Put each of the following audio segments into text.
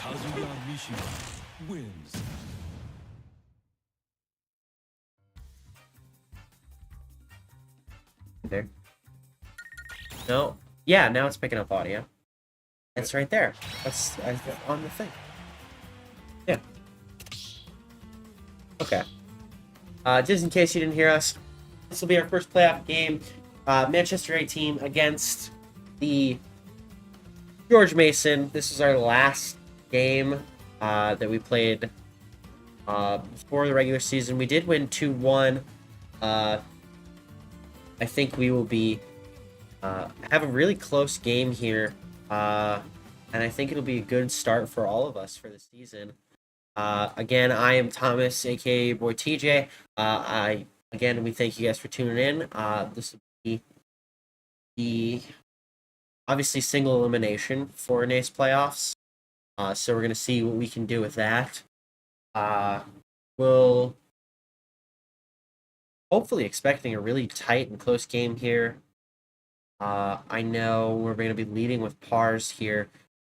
Kazuya Mishima wins. There. No. Yeah, now it's picking up audio. It's right there. That's on the thing. Yeah. Okay. Just in case you didn't hear us, this will be our first playoff game. Manchester 18 against the George Mason. This is our last game that we played before the regular season. We did win 2-1. I think we will be have a really close game here, and I think it'll be a good start for all of us for the season. Again, I am Thomas, aka Boy TJ. Again, we thank you guys for tuning in. This will be the obviously single elimination for NACE playoffs. So we're gonna see what we can do with that. We'll hopefully expecting a really tight and close game here. I know we're going to be leading with pars here.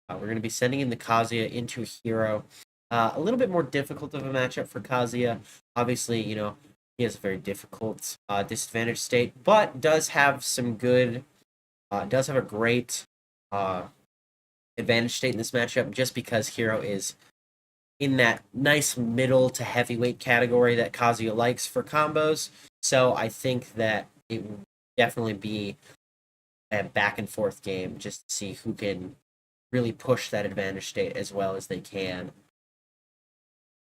We're going to be sending in the Kazuya into hero. A little bit more difficult of a matchup for Kazuya. Obviously, you know, he has a very difficult disadvantage state, but does have some good, does have a great advantage state in this matchup just because hero is in that nice middle to heavyweight category that Kazuya likes for combos. So I think that it will definitely be a back and forth game just to see who can really push that advantage state as well as they can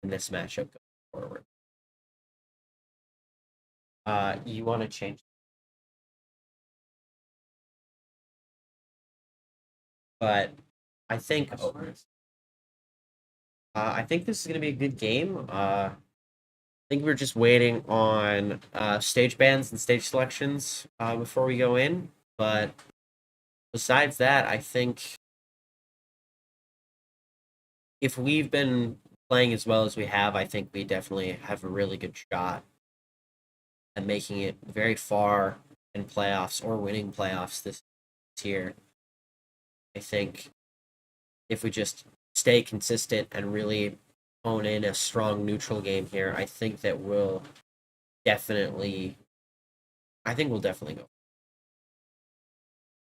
in this matchup going forward. You want to change, but I think I think this is going to be a good game. I think we're just waiting on stage bans and stage selections before we go in. But besides that, I think if we've been playing as well as we have, I think we definitely have a really good shot at making it very far in playoffs or winning playoffs this year. I think if we just stay consistent and really hone in a strong neutral game here, I think that we'll definitely go.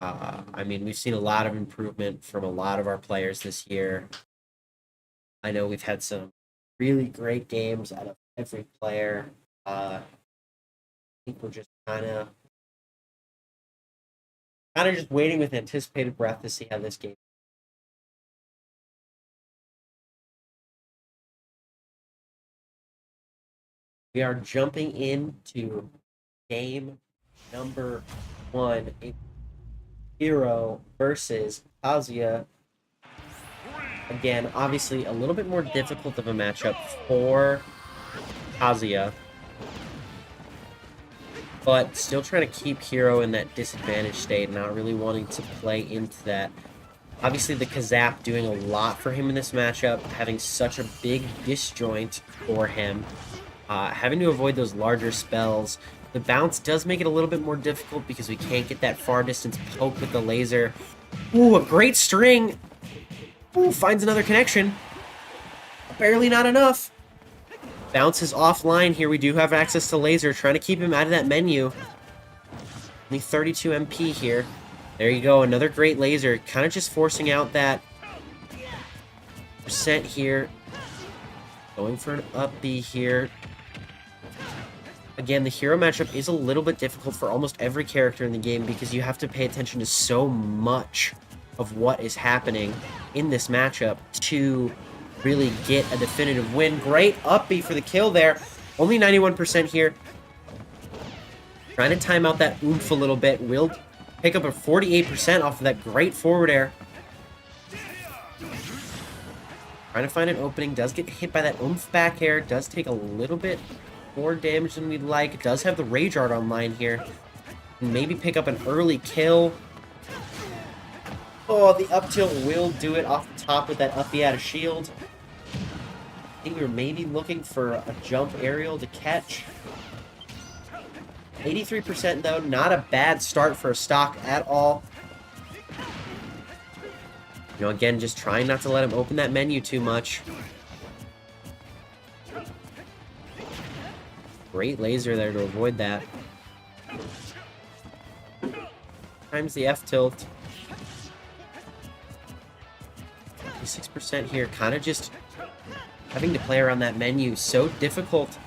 I mean, we've seen a lot of improvement from a lot of our players this year. I know we've had some really great games out of every player. I think we're just kind of just waiting with anticipated breath to see how this game. We are jumping into game number 1. Hero versus Kazuya. Again, obviously a little bit more difficult of a matchup for Kazuya, but still trying to keep Hero in that disadvantaged state, not really wanting to play into that. Obviously, the Kazap doing a lot for him in this matchup, having such a big disjoint for him, having to avoid those larger spells. The bounce does make it a little bit more difficult because we can't get that far distance poke with the laser. Ooh, a great string. Ooh, finds another connection. Barely not enough. Bounce is offline here. We do have access to laser, trying to keep him out of that menu. Only 32 MP here. There you go, another great laser. Kind of just forcing out that percent here. Going for an up B here. Again, the hero matchup is a little bit difficult for almost every character in the game because you have to pay attention to so much of what is happening in this matchup to really get a definitive win. Great up B for the kill there. Only 91% here. Trying to time out that oomph a little bit. Will pick up a 48% off of that great forward air. Trying to find an opening. Does get hit by that oomph back air. Does take a little bit more damage than we'd like. It does have the Rage Art online here. Maybe pick up an early kill. Oh, the up tilt will do it off the top with that up B out of shield. I think we were maybe looking for a jump aerial to catch. 83% though, not a bad start for a stock at all. You know, again, just trying not to let him open that menu too much. Great laser there to avoid that. Times the F tilt. 56% here, kind of just having to play around that menu, so difficult.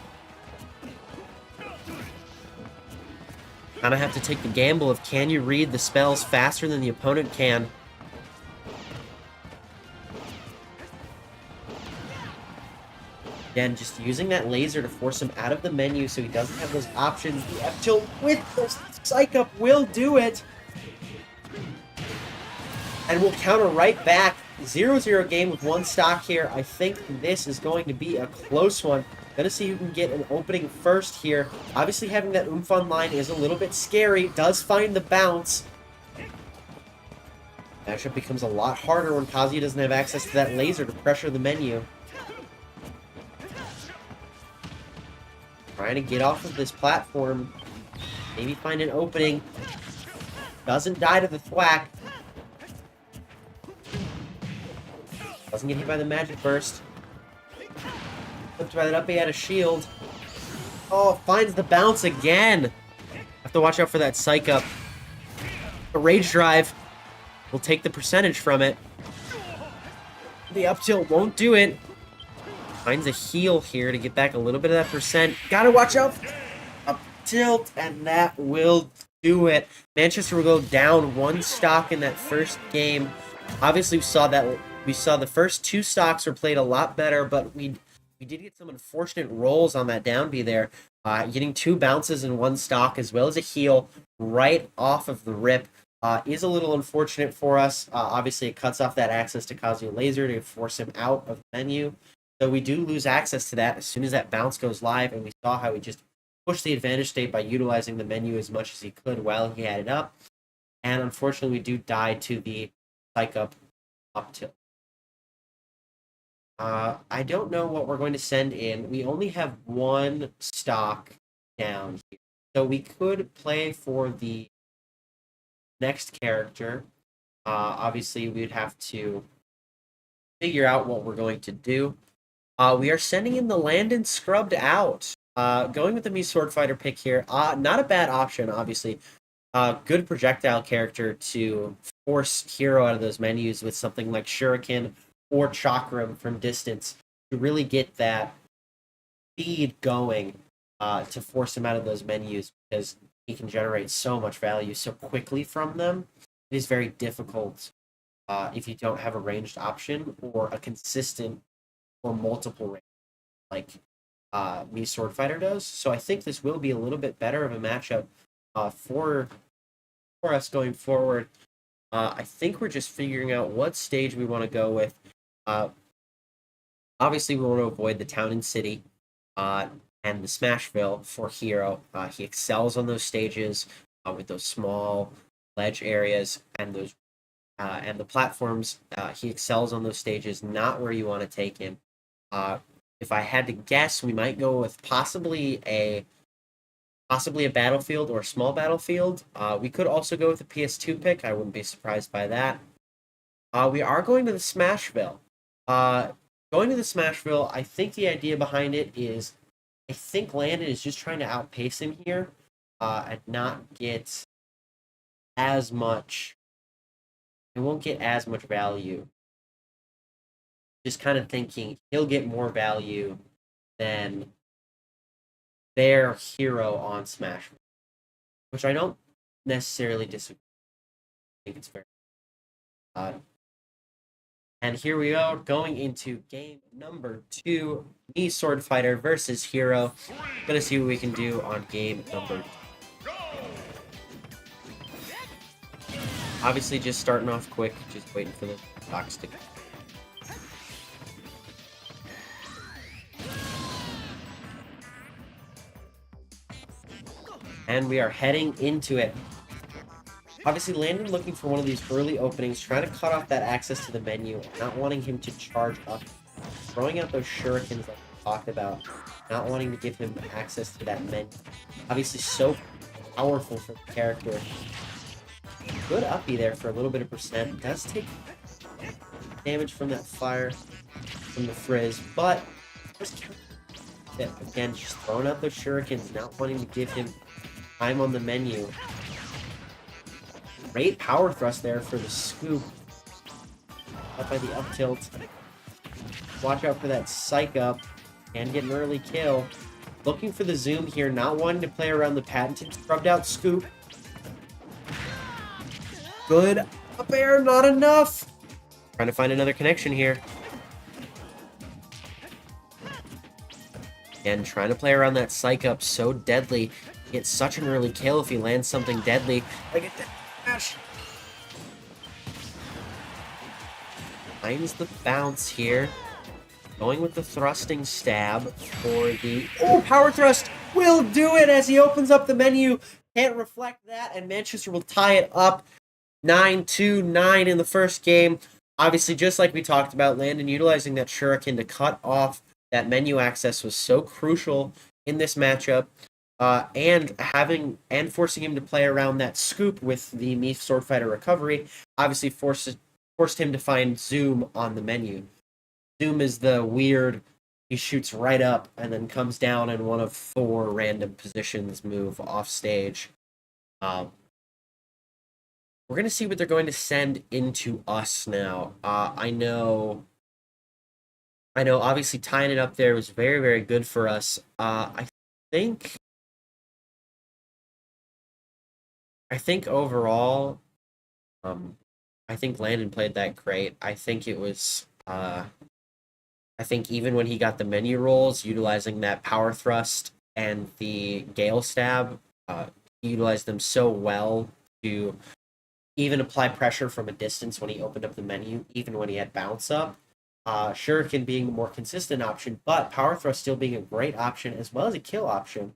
Kind of have to take the gamble of can you read the spells faster than the opponent can. Again, just using that laser to force him out of the menu so he doesn't have those options. The F tilt with the psych up will do it. And we'll counter right back. 0-0 game with one stock here. I think this is going to be a close one. Gonna see who can get an opening first here. Obviously having that oomph online is a little bit scary. Does find the bounce. Matchup becomes a lot harder when Kazuya doesn't have access to that laser to pressure the menu. Trying to get off of this platform. Maybe find an opening. Doesn't die to the thwack. Doesn't get hit by the magic burst. Flipped by that up A out of shield. Oh, finds the bounce again. Have to watch out for that psych up. The rage drive will take the percentage from it. The up tilt won't do it. Finds a heal here to get back a little bit of that percent. Gotta watch out for up tilt, and that will do it. Manchester will go down one stock in that first game. Obviously, we saw the first two stocks were played a lot better, but we did get some unfortunate rolls on that down B there, getting two bounces in one stock as well as a heal right off of the rip. Is a little unfortunate for us. Obviously, it cuts off that access to Kazuya Laser to force him out of the menu. So we do lose access to that as soon as that bounce goes live, and we saw how he just pushed the advantage state by utilizing the menu as much as he could while he had it up. And unfortunately, we do die to the psych up tilt. I don't know what we're going to send in. We only have one stock down here. So we could play for the next character. Obviously, we'd have to figure out what we're going to do. We are sending in the Landon scrubbed out. Going with the Mii Sword Fighter pick here. Not a bad option, obviously. Good projectile character to force Hero out of those menus with something like Shuriken or Chakram from distance to really get that speed going to force him out of those menus because he can generate so much value so quickly from them. It is very difficult if you don't have a ranged option or a consistent or multiple range like Mii Sword Fighter does. So I think this will be a little bit better of a matchup for us going forward. I think we're just figuring out what stage we want to go with. Obviously, we want to avoid the town and city and the Smashville for Hero. He excels on those stages with those small ledge areas and those and the platforms. He excels on those stages, not where you want to take him. If I had to guess, we might go with possibly a battlefield or a small battlefield. We could also go with a PS2 pick. I wouldn't be surprised by that. We are going to the Smashville. Going to the Smashville, I think the idea behind it is I think Landon is just trying to outpace him here and not get as much. It won't get as much value. Just kind of thinking he'll get more value than their hero on Smash, which I don't necessarily disagree. I think it's fair. And here we are going into game number 2, Mii Sword Fighter versus Hero. Gonna see what we can do on game number 2. Obviously, just starting off quick, just waiting for the box to go. And we are heading into it. Obviously, Landon looking for one of these early openings, trying to cut off that access to the menu, not wanting him to charge up, throwing out those shurikens like we talked about, not wanting to give him access to that menu. Obviously, so powerful for the character. Good uppy there for a little bit of percent. Does take damage from that fire, from the frizz, but again, just throwing out those shurikens, not wanting to give him time on the menu. Great power thrust there for the scoop. Up by the up tilt. Watch out for that psych up and get an early kill. Looking for the zoom here, not wanting to play around the patented scrubbed out scoop. Good up air, not enough. Trying to find another connection here. Again, trying to play around that psych up so deadly. Get such an early kill if he lands something deadly. Like a dash. Finds the bounce here. Going with the thrusting stab for the... Oh, power thrust will do it as he opens up the menu. Can't reflect that, and Manchester will tie it up. 9-2-9 in the first game. Obviously, just like we talked about, Landon utilizing that shuriken to cut off that menu access was so crucial in this matchup. And forcing him to play around that scoop with the Mii Sword Fighter recovery, obviously forced him to find zoom on the menu. Zoom is the weird, he shoots right up and then comes down in one of 4 random positions move off stage. We're going to see what they're going to send into us now. I know obviously tying it up there was very, very good for us. I think overall, I think Landon played that great. I think it was I think even when he got the menu rolls, utilizing that power thrust and the Gale stab, he utilized them so well to even apply pressure from a distance when he opened up the menu, even when he had bounce up. Shuriken being a more consistent option, but power thrust still being a great option as well as a kill option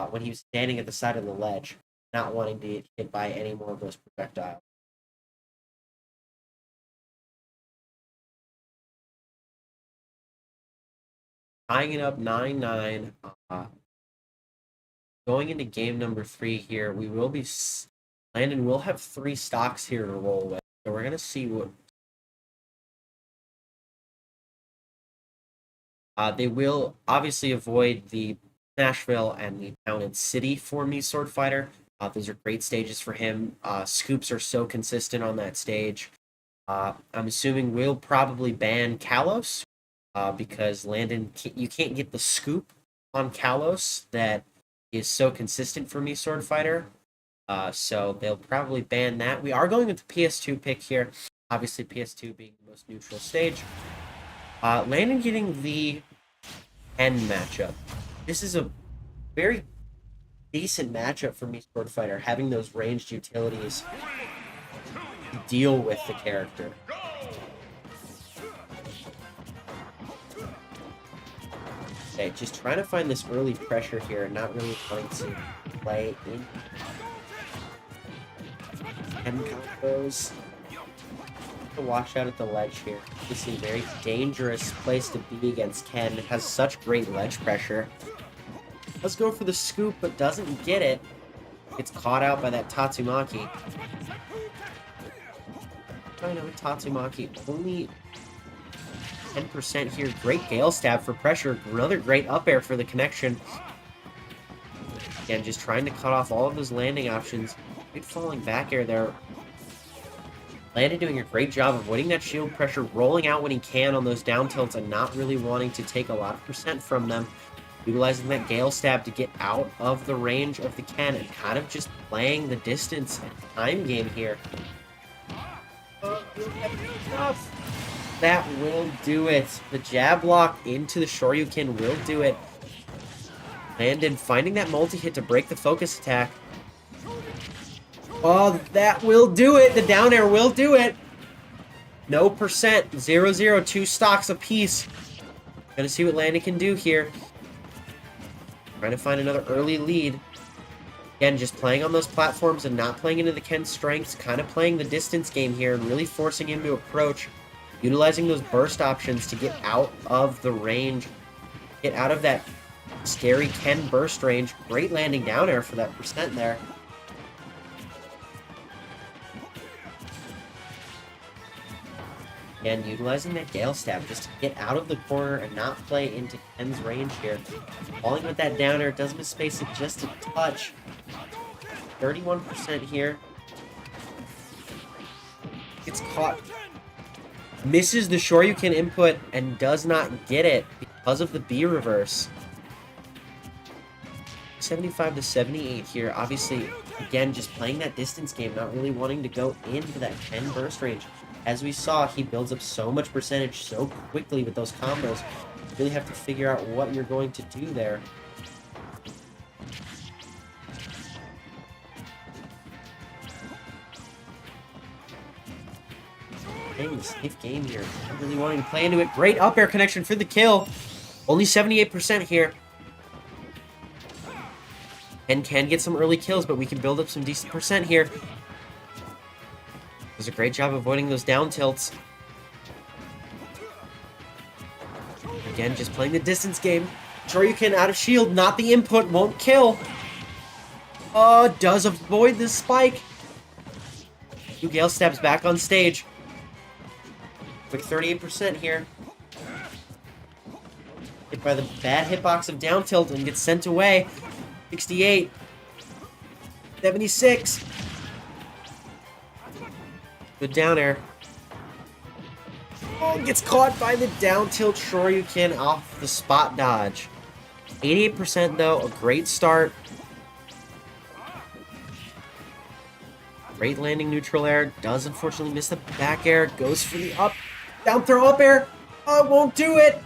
when he was standing at the side of the ledge, not wanting to get hit by any more of those projectiles. Tying it up 9-9. Going into game number 3 here, we will be Landon will have 3 stocks here to roll with. So we're gonna see what they will obviously avoid the Nashville and the Town and City for me Sword Fighter. Those are great stages for him. Scoops are so consistent on that stage. I'm assuming we'll probably ban Kalos because Landon, you can't get the scoop on Kalos that is so consistent for me Sword Fighter. So they'll probably ban that. We are going with the PS2 pick here. Obviously, PS2 being the most neutral stage. Landon getting the Ken matchup. This is a very decent matchup for me Sword Fighter, having those ranged utilities to deal with the character. Okay, just trying to find this early pressure here and not really wanting to play in Ken combos. To watch out at the ledge here. This is a very dangerous place to be against Ken. It has such great ledge pressure. Let's go for the scoop, but doesn't get it. Gets caught out by that Tatsumaki. I know Tatsumaki only 10% here. Great Gale stab for pressure. Another great up air for the connection. Again, just trying to cut off all of those landing options. Good falling back air there. Landon doing a great job of avoiding that shield pressure, rolling out when he can on those down tilts and not really wanting to take a lot of percent from them. Utilizing that Gale stab to get out of the range of the Ken and kind of just playing the distance and time game here. That will do it. The jab lock into the Shoryuken will do it. Landon finding that multi-hit to break the focus attack. Oh, that will do it. The down air will do it. No percent. 0-0. 2 stocks apiece. Gonna see what Landon can do here. Trying to find another early lead. Again, just playing on those platforms and not playing into the Ken's strengths. Kind of playing the distance game here and really forcing him to approach. Utilizing those burst options to get out of the range. Get out of that scary Ken burst range. Great landing down air for that percent there. Again, utilizing that Gale stab just to get out of the corner and not play into Ken's range here. Falling with that down air, does miss space it just a touch. 31% here. Gets caught. Misses the Shoryuken input and does not get it because of the B reverse. 75 to 78 here. Obviously, again, just playing that distance game, not really wanting to go into that Ken burst range. As we saw, he builds up so much percentage so quickly with those combos. You really have to figure out what you're going to do there. Playing the safe game here. Not really wanting to play into it. Great up air connection for the kill. Only 78% here. And can get some early kills, but we can build up some decent percent here. Does a great job avoiding those down tilts. Again, just playing the distance game. Shoryuken out of shield, not the input, won't kill. Does avoid the spike. 2 Gale stabs back on stage. Quick 38% here. Hit by the bad hitbox of down tilt and gets sent away. 68. 76. Good down air. Oh, gets caught by the down tilt Shoryuken off the spot dodge. 88% though, a great start. Great landing neutral air. Does unfortunately miss the back air. Goes for the up. Down throw up air. Oh, it won't do it.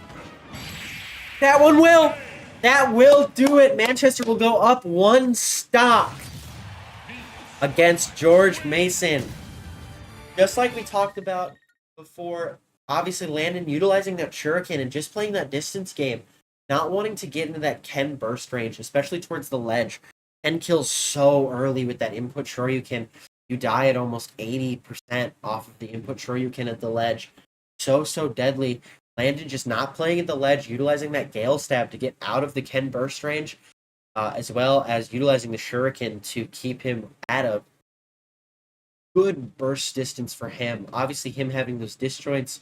That one will. That will do it. Manchester will go up 1 stock against George Mason. Just like we talked about before, obviously Landon utilizing that shuriken and just playing that distance game, not wanting to get into that Ken burst range, especially towards the ledge. Ken kills so early with that input shoryuken. You die at almost 80% off of the input shoryuken at the ledge. So deadly. Landon just not playing at the ledge, utilizing that Gale Stab to get out of the Ken burst range, as well as utilizing the shuriken to keep him at a good burst distance for him. Obviously, him having those disjoints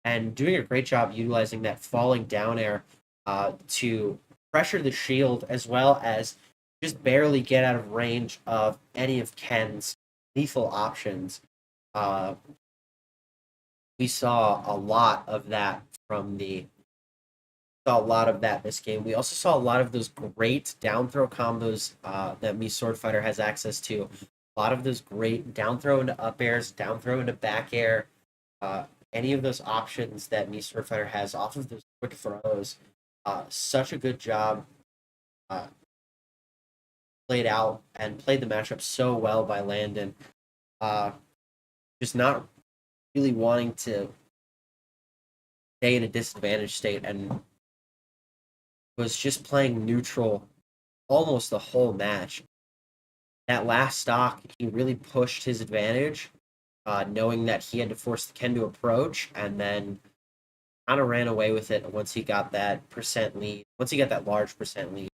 and doing a great job utilizing that falling down air to pressure the shield, as well as just barely get out of range of any of Ken's lethal options. We saw a lot of that this game. We also saw a lot of those great down throw combos that me Sword Fighter has access to. A lot of those great down throw into up airs, down throw into back air, any of those options that me Sword Fighter has off of those quick throws. Such a good job played out and played the matchup so well by Landon. Just not really wanting to stay in a disadvantaged state and was just playing neutral almost the whole match. That last stock, he really pushed his advantage, knowing that he had to force the Ken to approach, and then kind of ran away with it once he got that percent lead. Once he got that large percent lead.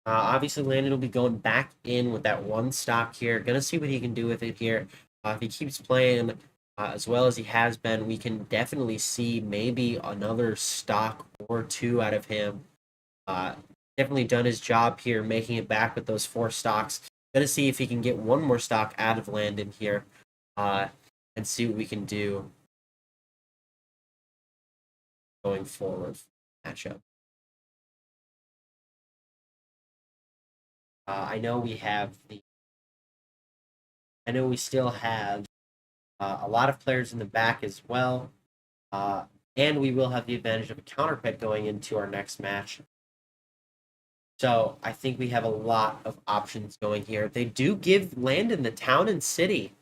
Obviously, Landon will be going back in with that 1 stock here. Gonna see what he can do with it here. If he keeps playing as well as he has been, we can definitely see maybe another stock or 2 out of him. Definitely done his job here, making it back with those 4 stocks. Gonna see if he can get 1 more stock out of Landon here and see what we can do going forward for the matchup. I know we still have a lot of players in the back as well. And we will have the advantage of a counter pick going into our next match. So I think we have a lot of options going here. They do give Landon the town and city.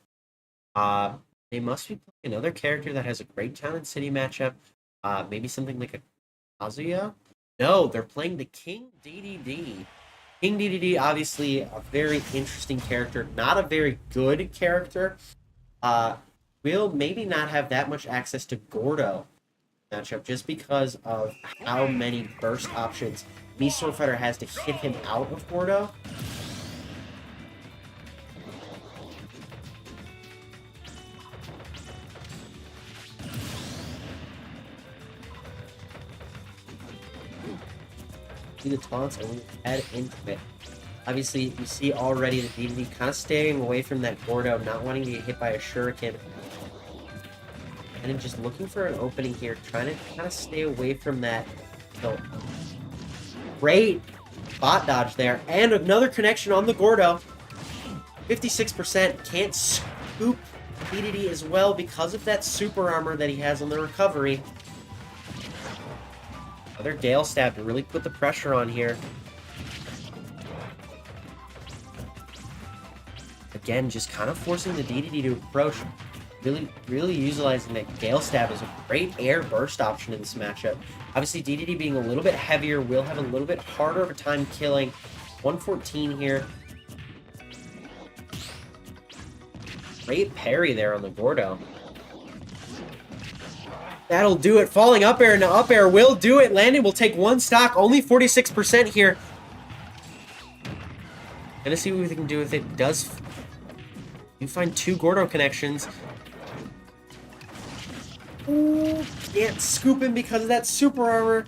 They must be playing another character that has a great town and city matchup. Maybe something like a Kazuya? No, they're playing the King DDD. King DDD, obviously a very interesting character, not a very good character. Will maybe not have that much access to Gordo matchup just because of how many burst options me Sword Fighter has to hit him out of Gordo. See the taunts and we head into it. Obviously, you see already the DDD kind of staying away from that Gordo, not wanting to get hit by a shuriken. And then just looking for an opening here, trying to kind of stay away from that. So, great bot dodge there. And another connection on the Gordo. 56%. Can't scoop DDD as well because of that super armor that he has on the recovery. Another Gale Stab to really put the pressure on here. Again, just kind of forcing the DDD to approach. Really utilizing that Gale Stab is a great air burst option in this matchup. Obviously, DDD being a little bit heavier will have a little bit harder of a time killing. 114 here. Great parry there on the Gordo. That'll do it. Falling up air into up air will do it. Landon will take 1 stock. Only 46% here. Gonna see what we can do with it. Does you find 2 Gordo connections. Ooh, can't scoop him because of that super armor.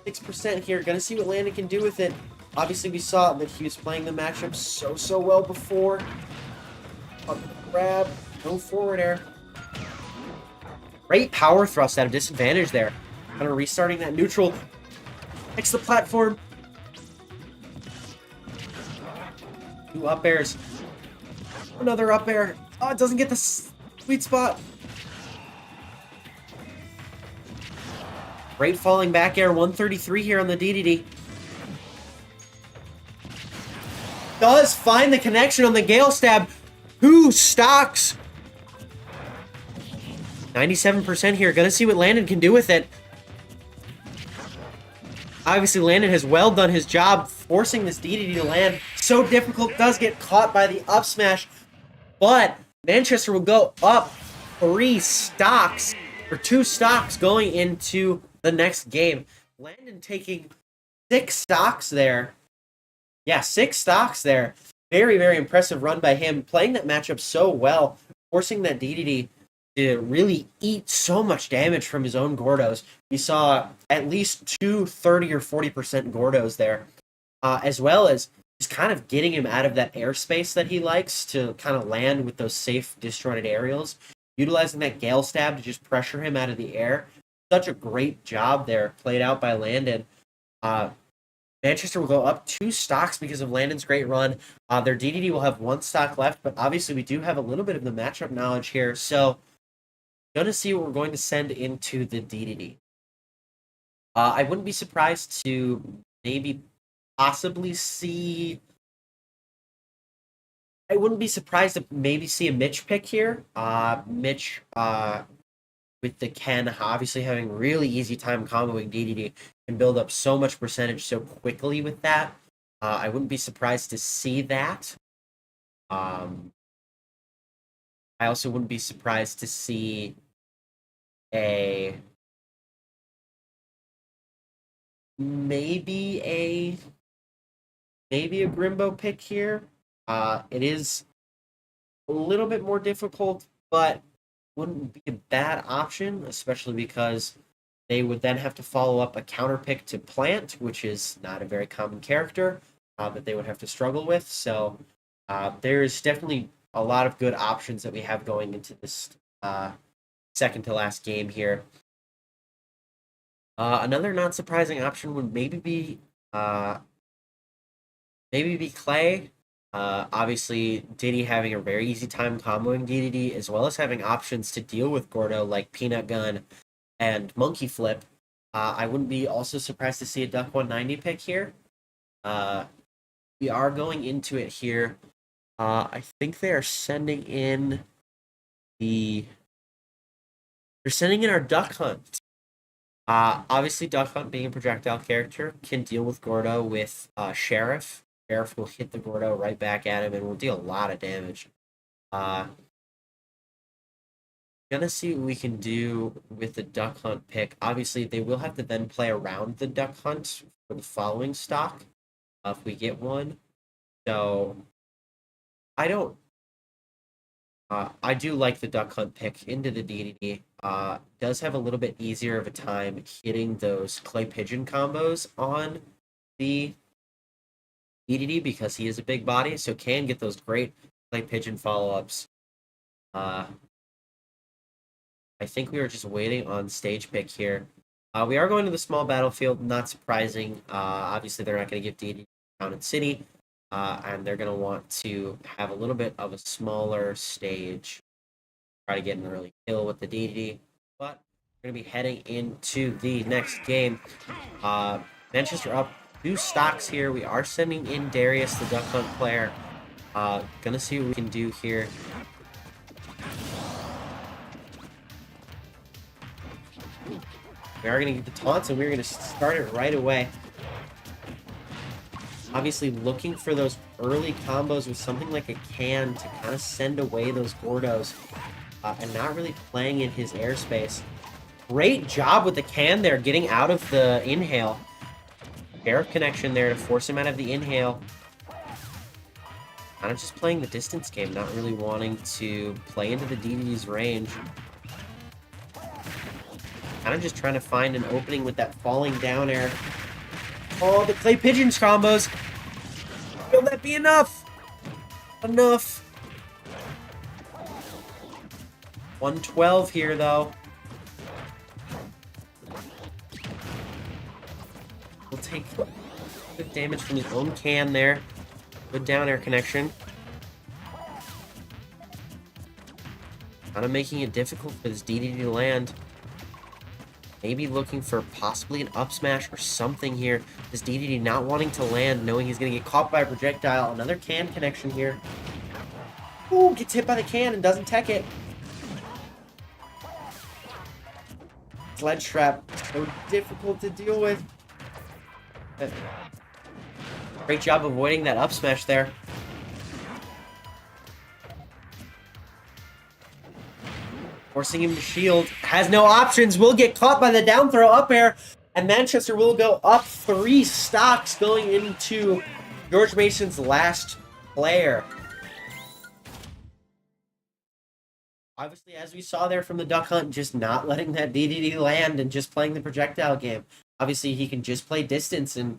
6% here. Gonna see what Landon can do with it. Obviously, we saw that he was playing the matchup so well before. Up grab. No forward air. Great power thrust at a disadvantage there. Kind of restarting that neutral. Next the platform. 2 up airs. Another up air. Oh, it doesn't get the sweet spot. Great falling back air. 133 here on the DDD. Does find the connection on the Gale Stab. 2 stocks. 97% here. Gonna see what Landon can do with it. Obviously, Landon has well done his job forcing this DDD to land. So difficult. Does get caught by the up smash. But Manchester will go up 3 stocks. Or 2 stocks going into the next game. Landon taking 6 stocks there. Yeah, 6 stocks there. Very, very impressive run by him. Playing that matchup so well. Forcing that DDD to really eat so much damage from his own Gordos. We saw at least 2 30 or 40% Gordos there. As well as just kind of getting him out of that airspace that he likes to kind of land with those safe disjointed aerials. Utilizing that Gale Stab to just pressure him out of the air. Such a great job there, played out by Landon. Manchester will go up 2 stocks because of Landon's great run. Their DDD will have 1 stock left, but obviously we do have a little bit of the matchup knowledge here. So, going to see what we're going to send into the DDD. I wouldn't be surprised to maybe possibly see... I wouldn't be surprised to maybe see a Mitch pick here. Mitch, with the Ken obviously having really easy time comboing DDD, can build up so much percentage so quickly with that. I wouldn't be surprised to see that. I also wouldn't be surprised to see maybe a Grimbo pick here. It is a little bit more difficult, but wouldn't be a bad option, especially because they would then have to follow up a counter pick to Plant, which is not a very common character that they would have to struggle with. So there's definitely a lot of good options that we have going into this second to last game here. Another not surprising option would maybe be Clay. Obviously, Diddy having a very easy time comboing DDD, as well as having options to deal with Gordo like Peanut Gun and Monkey Flip. I wouldn't be also surprised to see a Duck 190 pick here. We are going into it here. I think they are sending in our Duck Hunt. Obviously, Duck Hunt being a projectile character can deal with Gordo with Sheriff. Sheriff will hit the Gordo right back at him and will deal a lot of damage. Gonna see what we can do with the Duck Hunt pick. Obviously, they will have to then play around the Duck Hunt for the following stock if we get one. So, I do like the Duck Hunt pick into the DDD. Does have a little bit easier of a time hitting those Clay Pigeon combos on the DDD because he is a big body, so can get those great Clay Pigeon follow-ups. I think we were just waiting on stage pick here. We are going to the small battlefield, not surprising. Obviously, they're not going to give DDD Town and City, and they're going to want to have a little bit of a smaller stage. Try to get an early kill with the DDD, but we're going to be heading into the next game. Manchester up 2 stocks here. We are sending in Darius, the Duck Hunt player. Gonna see what we can do here. We are gonna get the taunts, and we're gonna start it right away. Obviously, looking for those early combos with something like a can to kind of send away those Gordos, and not really playing in his airspace. Great job with the can there, getting out of the inhale. Sheriff connection there to force him out of the inhale. Kind of just playing the distance game, not really wanting to play into the DDD's range. Kind of just trying to find an opening with that falling down air. Oh, the Clay Pigeons combos. Will that be enough? Enough. 112 here, though. take good damage from his own can there. Good down air connection. Kind of making it difficult for this DDD to land. Maybe looking for possibly an up smash or something here. This DDD not wanting to land, knowing he's going to get caught by a projectile. Another can connection here. Ooh, gets hit by the can and doesn't tech it. Sledge trap, so difficult to deal with. Great job avoiding that up smash there. Forcing him to shield. Has no options. Will get caught by the down throw up air. And Manchester will go up 3 stocks going into George Mason's last player. Obviously, as we saw there from the Duck Hunt, just not letting that DDD land and just playing the projectile game. Obviously, he can just play distance, and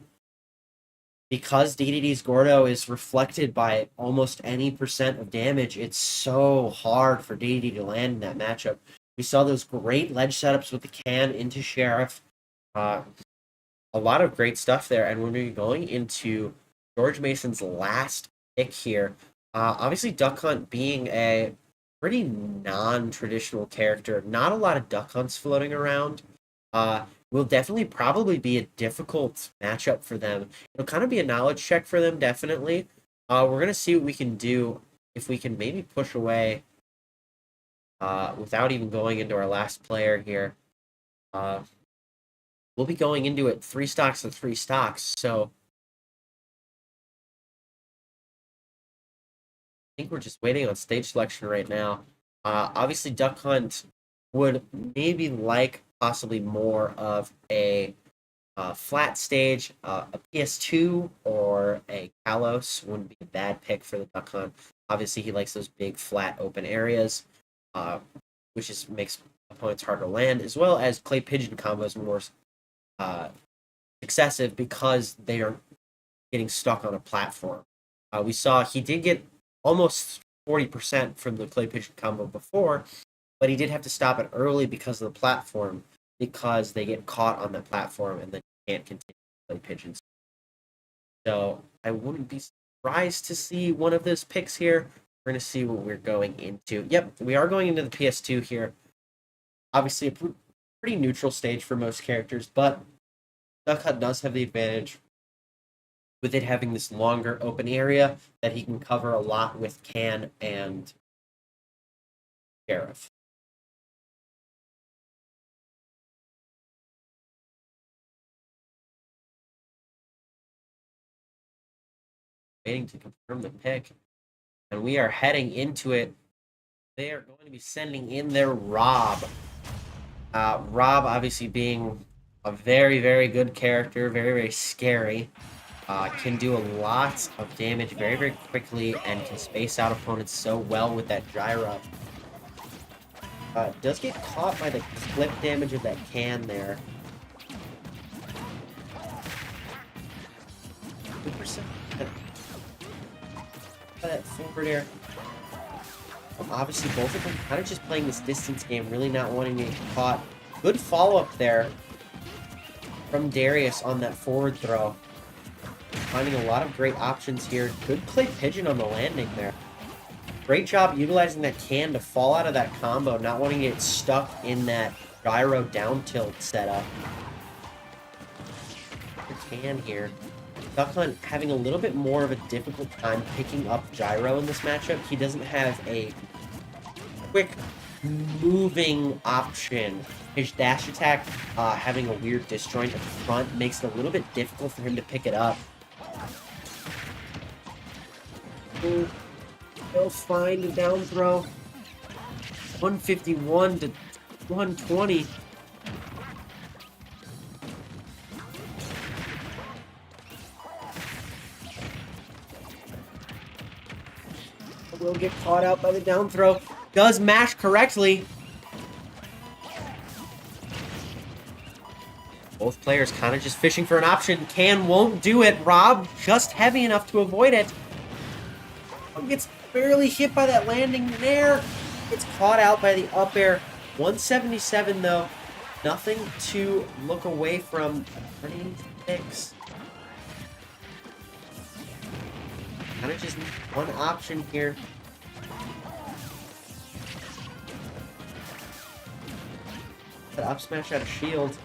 because DDD's Gordo is reflected by almost any percent of damage, it's so hard for DDD to land in that matchup. We saw those great ledge setups with the can into Sheriff. A lot of great stuff there, and when we're going into George Mason's last pick here, obviously Duck Hunt being a pretty non-traditional character, not a lot of Duck Hunts floating around, will definitely probably be a difficult matchup for them. It'll kind of be a knowledge check for them, definitely. We're going to see what we can do, if we can maybe push away without even going into our last player here. We'll be going into it 3 stocks and 3 stocks, so I think we're just waiting on stage selection right now. Obviously, Duck Hunt would maybe like possibly more of a flat stage. A PS2 or a Kalos wouldn't be a bad pick for the Duck Hunt. Obviously, he likes those big, flat, open areas, which just makes opponents harder to land, as well as Clay Pigeon combos more excessive because they are getting stuck on a platform. We saw he did get almost 40% from the Clay Pigeon combo before, but he did have to stop it early because of the platform, because they get caught on that platform and then you can't continue to play pigeons. So I wouldn't be surprised to see one of those picks here. We're going to see what we're going into. Yep, we are going into the PS2 here. Obviously, a pretty neutral stage for most characters, but Duck Hunt does have the advantage with it having this longer open area that he can cover a lot with Can and Sheriff. Waiting to confirm the pick, and we are heading into it. They are going to be sending in their Rob. Rob obviously being a very, very good character, very, very scary. Can do a lot of damage very, very quickly and can space out opponents so well with that gyro. Does get caught by the clip damage of that can there. 2%. That forward air. Obviously, both of them kind of just playing this distance game, really not wanting to get caught. Good follow-up there from Darius on that forward throw. Finding a lot of great options here. Good Clay Pigeon on the landing there. Great job utilizing that can to fall out of that combo, not wanting to get stuck in that gyro down tilt setup. The can here. Duck Hunt having a little bit more of a difficult time picking up gyro in this matchup. He doesn't have a quick moving option. His dash attack having a weird disjoint at the front makes it a little bit difficult for him to pick it up. He'll find a down throw. 151 to 120. Will get caught out by the down throw. Does mash correctly. Both players kind of just fishing for an option. Can won't do it. Rob just heavy enough to avoid it. Gets barely hit by that landing there. Gets caught out by the up air. 177 though. Nothing to look away from. Running picks. kind of just need one option here. That up smash out of shield.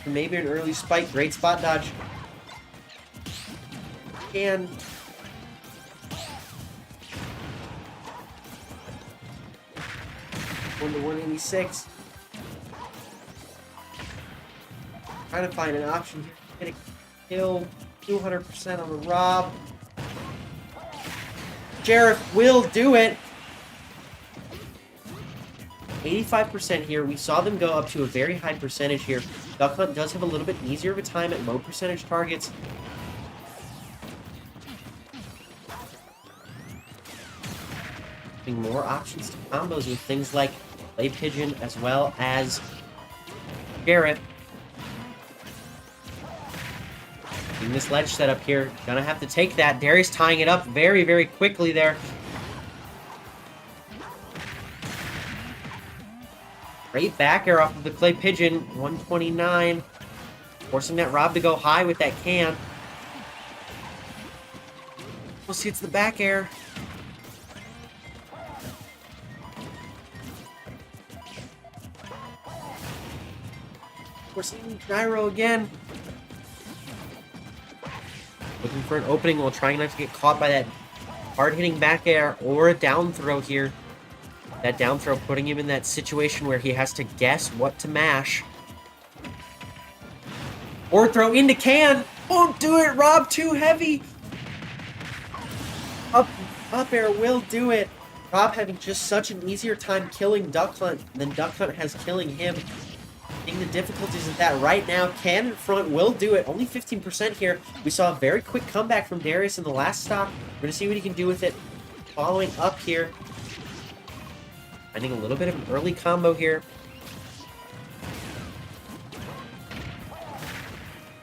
Maybe an early spike. Great spot dodge. And 1 to 186. Trying to find an option here. Get a kill. 200% on the Rob. Sheriff will do it. 85% here. We saw them go up to a very high percentage here. Duck Hunt does have a little bit easier of a time at low percentage targets. Having more options to combos with things like Play Pigeon as well as Garrett. In this ledge setup here, gonna have to take that. Darius tying it up very, very quickly there. Great back air off of the Clay Pigeon, 129. Forcing that Rob to go high with that can. We'll see, it's the back air. We're seeing gyro again. Looking for an opening while trying not to get caught by that hard-hitting back air or a down throw here. That down throw putting him in that situation where he has to guess what to mash. Or throw into can. Won't do it, Rob, too heavy. Up air will do it. Rob having just such an easier time killing Duck Hunt than Duck Hunt has killing him. The difficulties of that right now. Can in front will do it. Only 15% here. We saw a very quick comeback from Darius in the last stock. We're going to see what he can do with it. Following up here. Finding a little bit of an early combo here.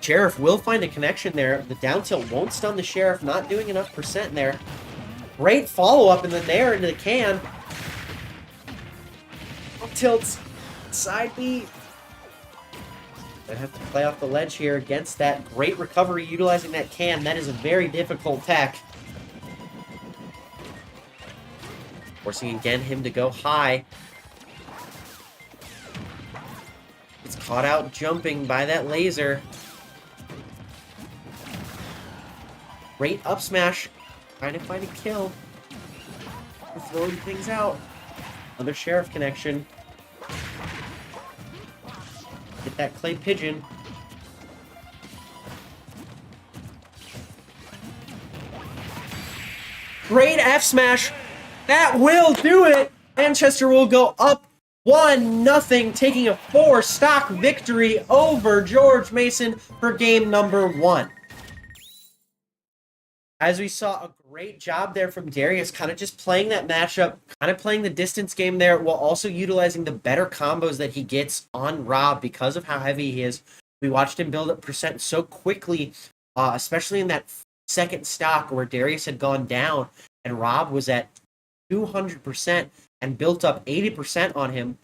Sheriff will find a connection there. The down tilt won't stun the Sheriff. Not doing enough percent there. Great follow-up and then there into the can. Up tilts. Side B. I have to play off the ledge here against that. Great recovery utilizing that can. That is a very difficult tech. Forcing again him to go high. It's caught out jumping by that laser. Great up smash. Trying to find a kill. Throwing things out. Another Sheriff connection. Get that Clay Pigeon. Great F smash. That will do it. Manchester will go up 1-0, taking a 4-stock victory over George Mason for game number 1. As we saw, a great job there from Darius, kind of just playing that matchup, kind of playing the distance game there, while also utilizing the better combos that he gets on Rob because of how heavy he is. We watched him build up percent so quickly, especially in that second stock where Darius had gone down and Rob was at 200% and built up 80% on him.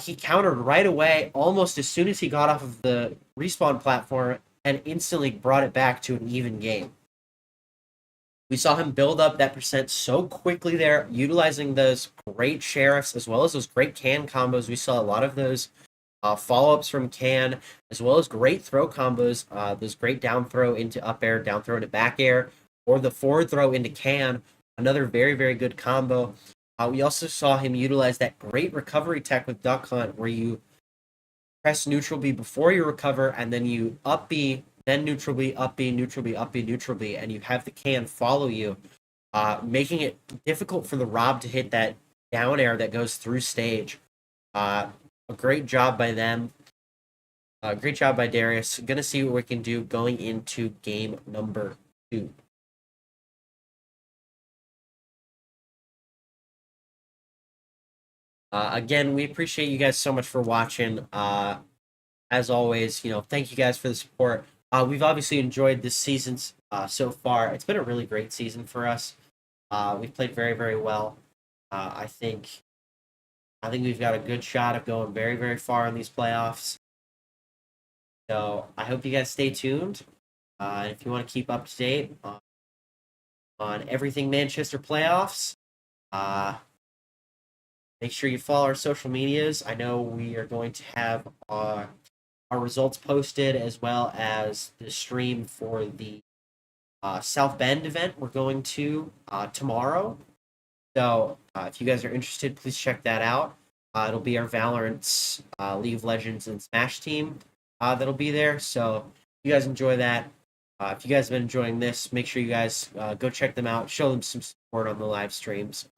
He countered right away, almost as soon as he got off of the respawn platform, and instantly brought it back to an even game. We saw him build up that percent so quickly there, utilizing those great Sheriffs as well as those great can combos. We saw a lot of those follow-ups from can, as well as great throw combos, those great down throw into up air, down throw into back air, or the forward throw into can. Another very, very good combo. We also saw him utilize that great recovery tech with Duck Hunt, where you press neutral B before you recover, and then you up B, then neutral B, up B, neutral B, up B, neutral B, and you have the can follow you, making it difficult for the Rob to hit that down air that goes through stage. A great job by them. Great job by Darius. Gonna see what we can do going into game number 2. Again, we appreciate you guys so much for watching. As always, thank you guys for the support. We've obviously enjoyed this season so far. It's been a really great season for us. We've played very, very well. I think I think we've got a good shot of going very, very far in these playoffs. So I hope you guys stay tuned. And if you want to keep up to date on everything Manchester playoffs, make sure you follow our social medias. I know we are going to have our results posted as well as the stream for the South Bend event we're going to tomorrow. So if you guys are interested, please check that out. It'll be our Valorant's League of Legends and Smash team that'll be there. So if you guys enjoy that, if you guys have been enjoying this, make sure you guys go check them out. Show them some support on the live streams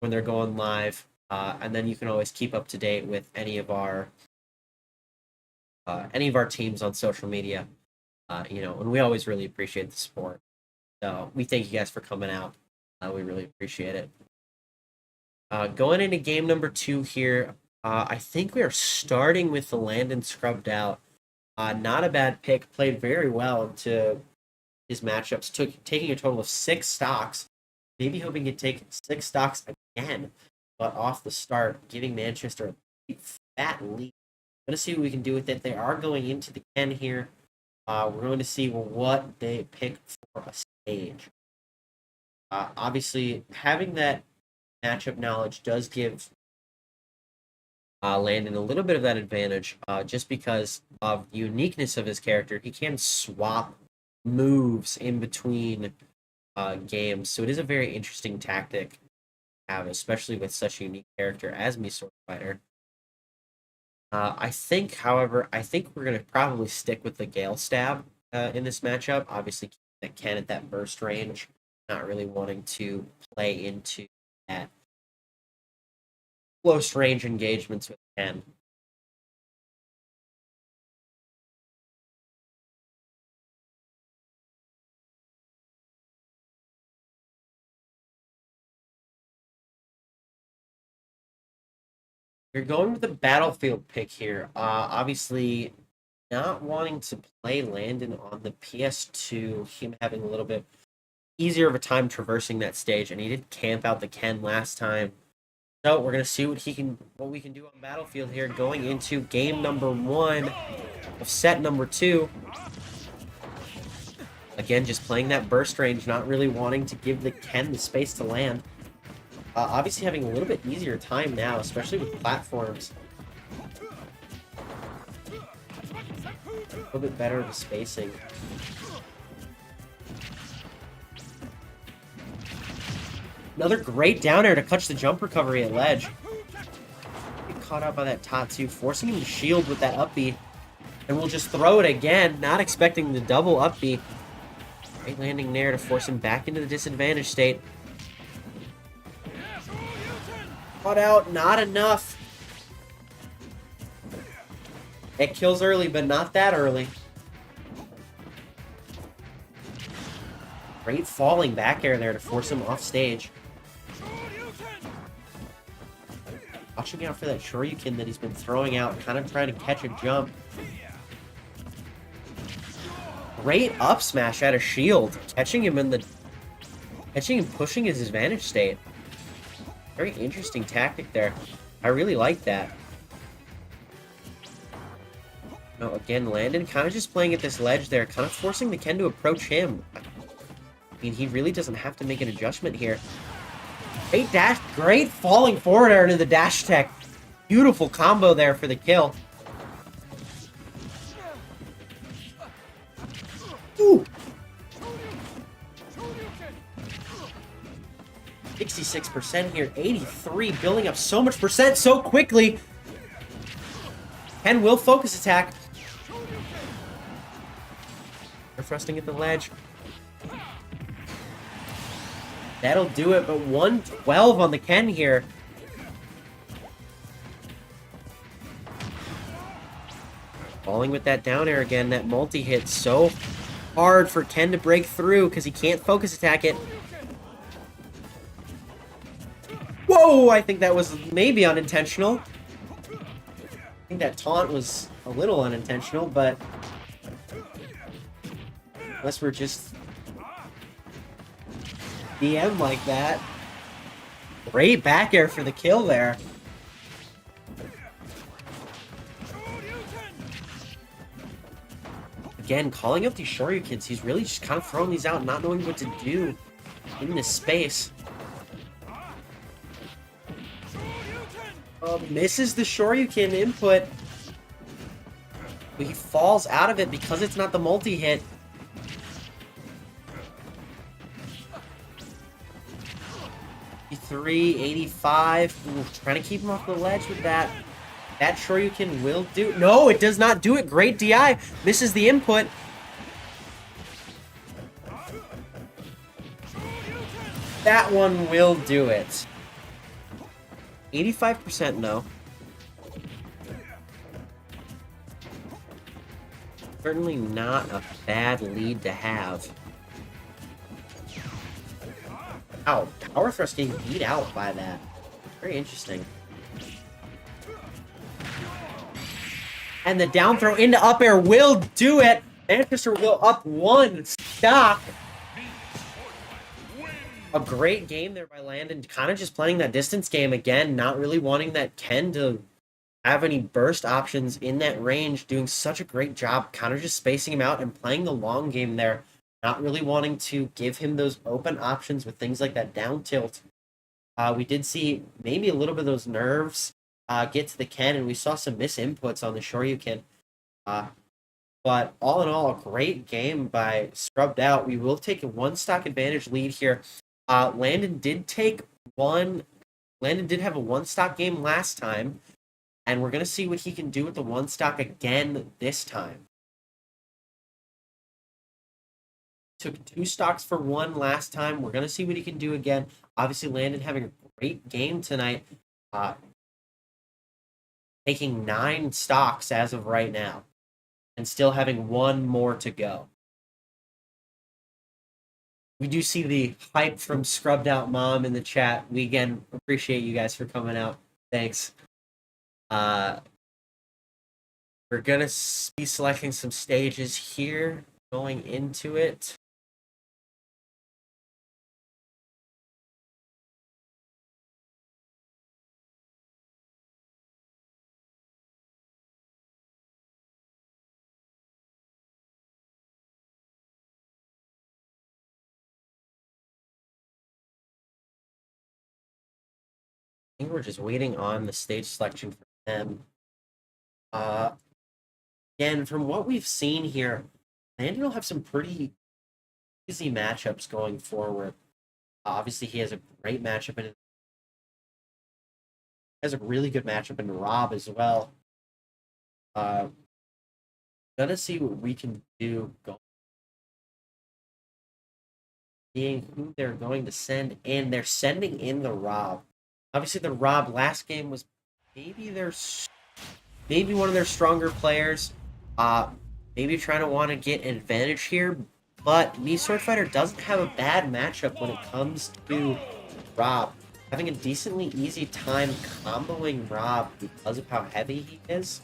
when they're going live. And then you can always keep up to date with any of our teams on social media. And we always really appreciate the support. So we thank you guys for coming out. We really appreciate it. Going into game number 2 here, I think we are starting with the Landon scrubbed out. Not a bad pick, played very well into his matchups, taking a total of 6 stocks. Maybe hoping to take 6 stocks again, but off the start, giving Manchester a fat lead. Going to see what we can do with it. They are going into the Ken here. We're going to see what they pick for a stage. Obviously, having that matchup knowledge does give Landon a little bit of that advantage, just because of the uniqueness of his character. He can swap moves in between games, so it is a very interesting tactic to have, especially with such a unique character as me Sword Fighter. I think, however, we're going to probably stick with the Gale Stab in this matchup. Obviously, keep that Ken at that burst range, not really wanting to play into that close range engagements with Ken. You're going with the Battlefield pick here. Obviously, not wanting to play Landon on the PS2, him having a little bit easier of a time traversing that stage, and he did camp out the Ken last time. So we're gonna see what we can do on Battlefield here, going into game number 1 of set number 2. Again, just playing that burst range, not really wanting to give the Ken the space to land. Obviously having a little bit easier time now, especially with platforms. A little bit better of a spacing. Another great down air to catch the jump recovery at ledge. Get caught out by that Tatsu, forcing him to shield with that up B. And we'll just throw it again, not expecting the double up B. Great landing there to force him back into the disadvantage state. Caught out, not enough. It kills early, but not that early. Great falling back air there to force him off stage. Watching out for that Shoryuken that he's been throwing out, kind of trying to catch a jump. Great up smash out of shield, catching him pushing his advantage state. Very interesting tactic there. I really like that. No, again, Landon kind of just playing at this ledge there, kind of forcing the Ken to approach him. I mean, he really doesn't have to make an adjustment here. Great dash, great falling forward air into the dash tech. Beautiful combo there for the kill. Ooh. 66% here, 83, building up so much percent so quickly. Ken will focus attack. They're thrusting at the ledge. That'll do it, but 112 on the Ken here. Falling with that down air again, that multi-hit so hard for Ken to break through because he can't focus attack it. Whoa, I think that was maybe unintentional. I think that taunt was a little unintentional, but unless we're just DM like that. Great back air for the kill there. again, calling out these Shoryukens. He's really just kind of throwing these out, not knowing what to do in this space. Misses the Shoryuken input. But he falls out of it because it's not the multi-hit. $83.85. Ooh, trying to keep him off the ledge with that. That Shoryuken will do. No, it does not do it. Great DI. Misses the input. That one will do it. 85% no. Certainly not a bad lead to have. Wow, Power Thrust getting beat out by that. Very interesting. And the down throw into up air will do it. Manchester will go up one stock. A great game there by Landon. Kind of just playing that distance game again. Not really wanting that Ken to have any burst options in that range. Doing such a great job. Kind of just spacing him out and playing the long game there. Not really wanting to give him those open options with things like that down tilt. We did see maybe a little bit of those nerves get to the Ken, and we saw some misinputs on the Shoryuken. But all in all, a great game by Scrubbed Out. We will take a one stock advantage lead here. Landon did have a one stock game last time, and we're going to see what he can do with the one stock again this time. Took two stocks for one last time. We're going to see what he can do again. Obviously, Landon having a great game tonight. Taking 9 stocks as of right now. And still having one more to go. We do see the hype from Scrubbed Out Mom in the chat. We again appreciate you guys for coming out. Thanks. We're going to be selecting some stages here going into it. I think we're just waiting on the stage selection for them. Again, from what we've seen here, Landon will have some pretty easy matchups going forward. Obviously, he has a great matchup in. Has a really good matchup in Rob as well. Gonna see what we can do. Seeing who they're going to send in. They're sending in the Rob. Obviously, the Rob last game was maybe one of their stronger players. Maybe trying to want to get an advantage here. But NACE Sword Fighter doesn't have a bad matchup when it comes to Rob. Having a decently easy time comboing Rob because of how heavy he is.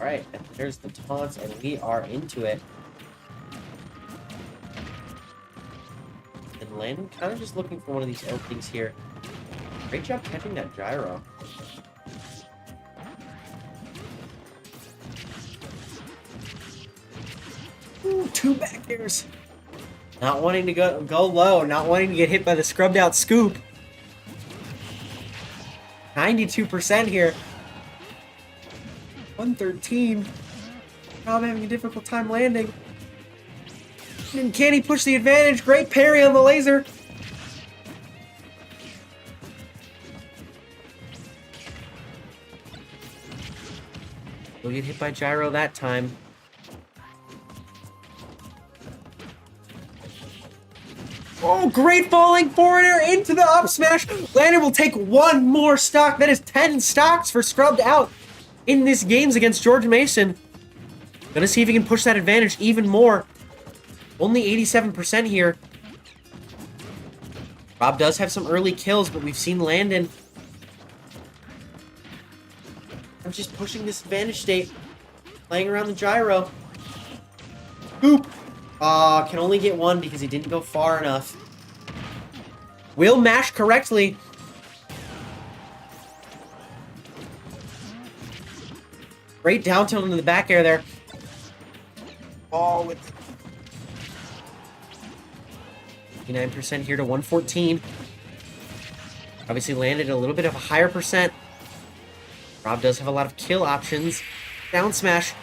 Alright, and there's the taunts, and we are into it. And Landon kind of just looking for one of these openings here. Great job catching that gyro. Ooh, 2 back airs. Not wanting to go low, not wanting to get hit by the Scrubbed Out scoop. 92% here. 113. Now I'm having a difficult time landing. And can he push the advantage? Great parry on the laser. We'll get hit by gyro that time. Oh, great falling forward air into the up smash. Landon will take one more stock. That is 10 stocks for Scrubbed Out in this games against George Mason. Gonna see if he can push that advantage even more. Only 87% here. Rob does have some early kills, but we've seen Landon. I'm just pushing this advantage state. Playing around the gyro. Oop! Can only get one because he didn't go far enough. Will mash correctly. Great down tilt into the back air there. Oh, with 59% here to 114. Obviously landed a little bit of a higher percent. Rob does have a lot of kill options. Down smash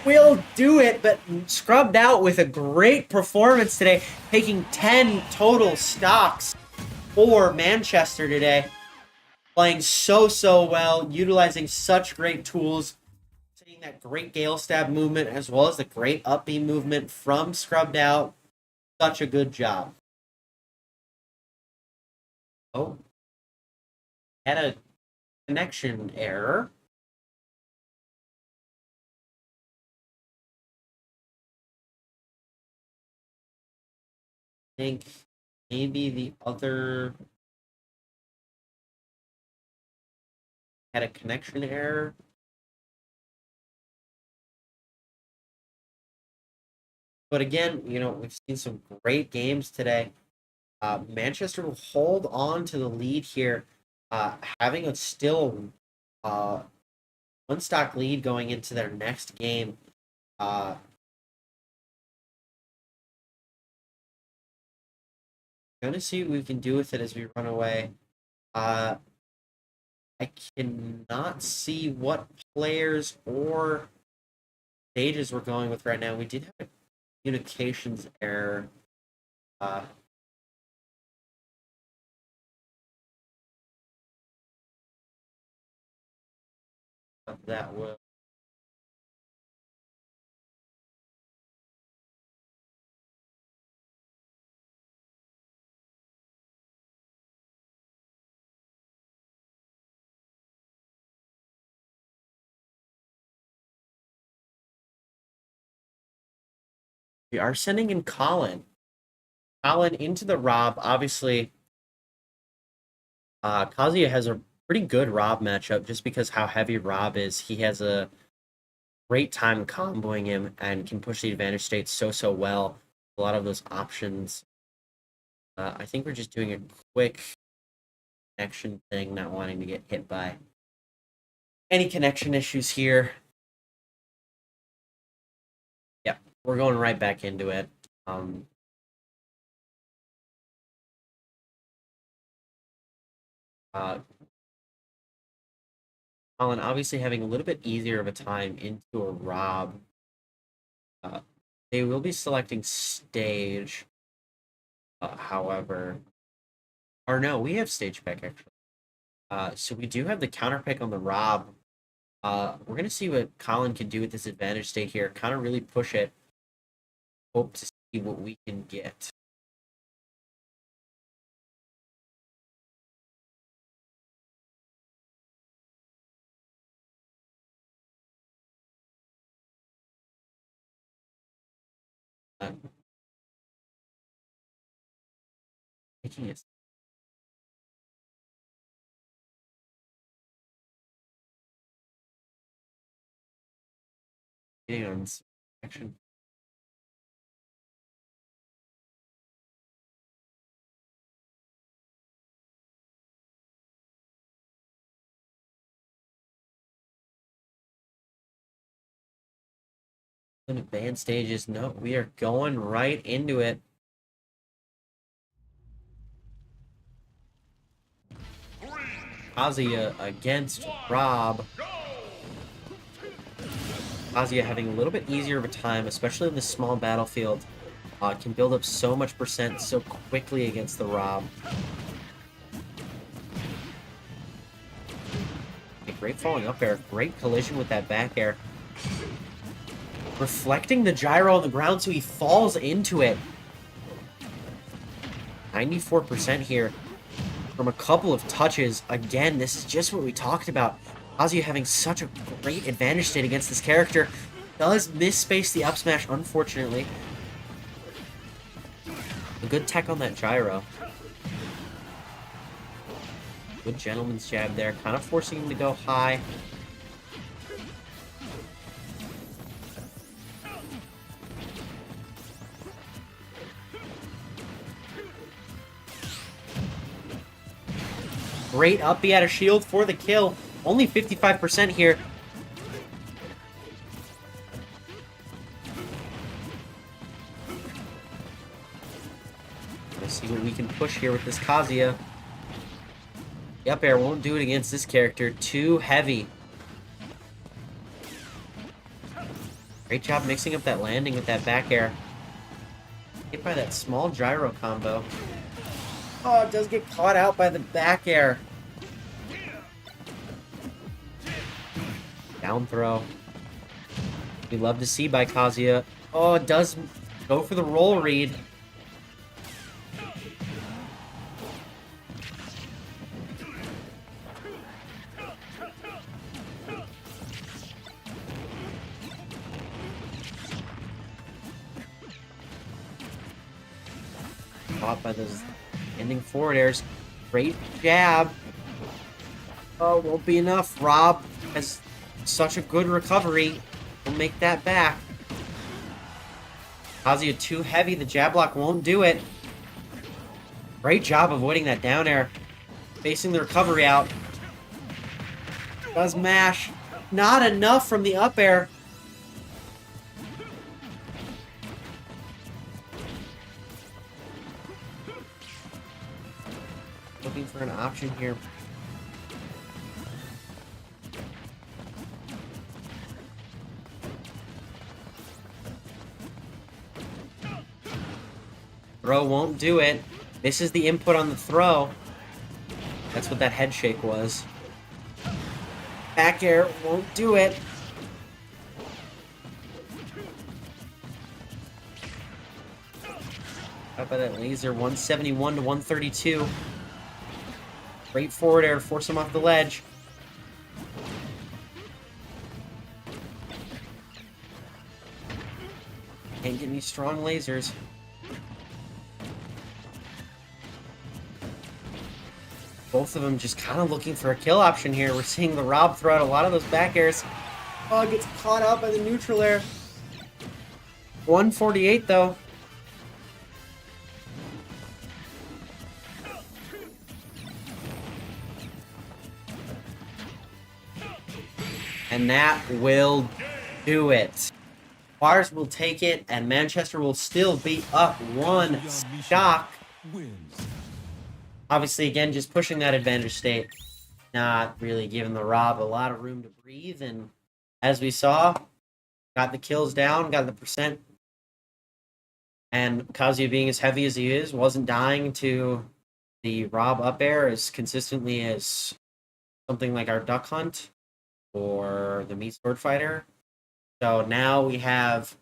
will do it, but scrubbed out with a great performance today, taking 10 total stocks for Manchester today. Playing so well, utilizing such great tools, seeing that great Gale Stab movement as well as the great up B movement from scrubbed out. Such a good job. Oh, had a connection error. I think maybe the other had a connection error. But again, you know, we've seen some great games today. Manchester will hold on to the lead here, having a still one stock lead going into their next game. Going to see what we can do with it as we run away. I cannot see what players or stages we're going with right now. We did have a communications error. That will. We are sending in Colin. Colin into the Rob. Obviously, Kazuya has a pretty good Rob matchup just because how heavy Rob is. He has a great time comboing him and can push the advantage state so well. A lot of those options. I think we're just doing a quick connection thing, not wanting to get hit by any connection issues here. Yeah, we're going right back into it. Colin obviously having a little bit easier of a time into a Rob. They will be selecting stage. However, or no, we have stage pick actually. So we do have the counter pick on the Rob. We're gonna see what Colin can do with this advantage state here. Kind of really push it. Hope to see what we can get. Making it. Getting on action. In advanced stages, no, we are going right into it. Kazuya against Rob. Kazuya having a little bit easier of a time, especially in this small battlefield. Can build up so much percent so quickly against the Rob. A great falling up air, great collision with that back air. Reflecting the gyro on the ground so he falls into it. 94% here from a couple of touches. Again, this is just what we talked about. Kazuya having such a great advantage state against this character. Does misspace the up smash, unfortunately. A good tech on that gyro. Good gentleman's jab there, kind of forcing him to go high. Great up B out of shield for the kill. Only 55% here. Let's see what we can push here with this Kazuya. The up air won't do it against this character. Too heavy. Great job mixing up that landing with that back air. Hit by that small gyro combo. Oh, it does get caught out by the back air. Down throw. We love to see by Kazuya. Oh, it does go for the roll read. Caught by those ending forward airs. Great jab. Oh, won't be enough. Rob has such a good recovery. We'll make that back. Kazuya too heavy. The jab block won't do it. Great job avoiding that down air. Facing the recovery out. Does mash. Not enough from the up air. Looking for an option here. Throw won't do it. Misses the input on the throw. That's what that head shake was. Back air won't do it. Up by that laser, 171 to 132. Great forward air to force him off the ledge. Can't get any strong lasers. Both of them just kind of looking for a kill option here. We're seeing the Rob throw out a lot of those back airs. Oh, gets caught out by the neutral air. 148 though. And that will do it. Bars will take it, and Manchester will still be up one stock. Wins. Obviously, again, just pushing that advantage state. Not really giving the Rob a lot of room to breathe. And as we saw, got the kills down, got the percent. And Kazuya being as heavy as he is, wasn't dying to the Rob up air as consistently as something like our Duck Hunt or the Meat Sword Fighter. So now we have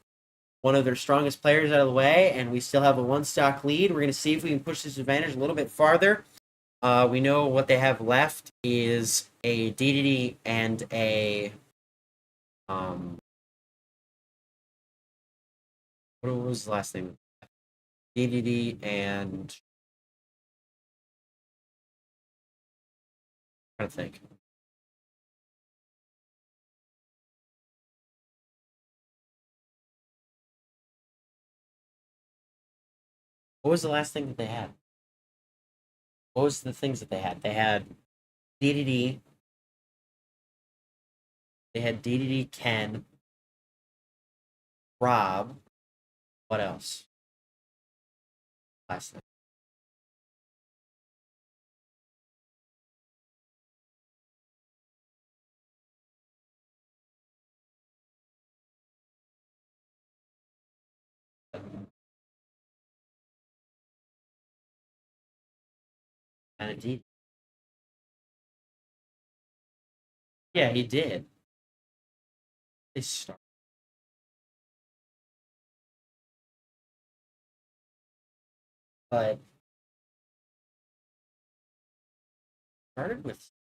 one of their strongest players out of the way, and we still have a one-stock lead. We're going to see if we can push this advantage a little bit farther. We know what they have left is a DDD and a... what was the last name? DDD and... I'm trying to think. What was the last thing that they had? What was the things that they had? They had DDD. They had DDD Ken. Rob. What else? Last thing. And a D. Yeah, he did. They start. But started with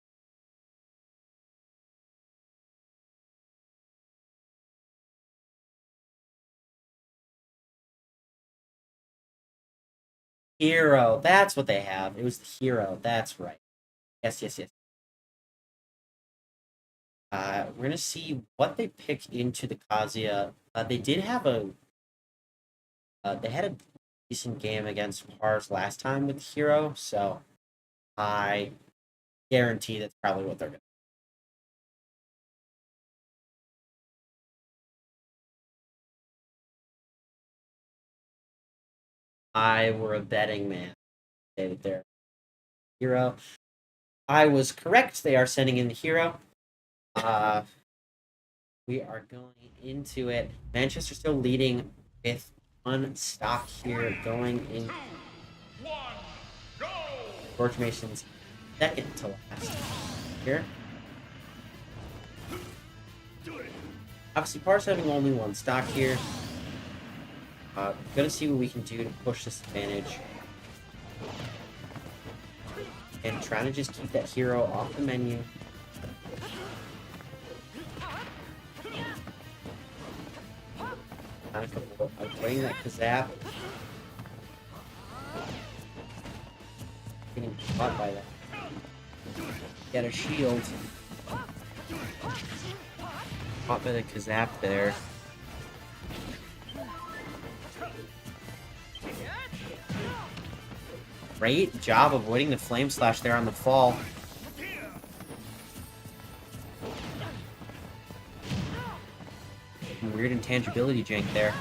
Hero. That's what they have. It was the Hero. That's right. Yes, yes, yes. We're gonna see what they pick into the Kazuya. They did have a. They had a decent game against Pars last time with Hero, so I guarantee that's probably what they're going to. I were a betting man. Say that they're hero. I was correct. They are sending in the hero. We are going into it. Manchester still leading with one stock here going in. George Mason's second to last here. Obviously, Par's having only one stock here. Gonna see what we can do to push this advantage. And trying to just keep that hero off the menu. Avoiding that Kazap. Getting caught by that. Get a shield. Caught by the Kazap there. Great job avoiding the Flame Slash there on the fall. Weird intangibility jank there.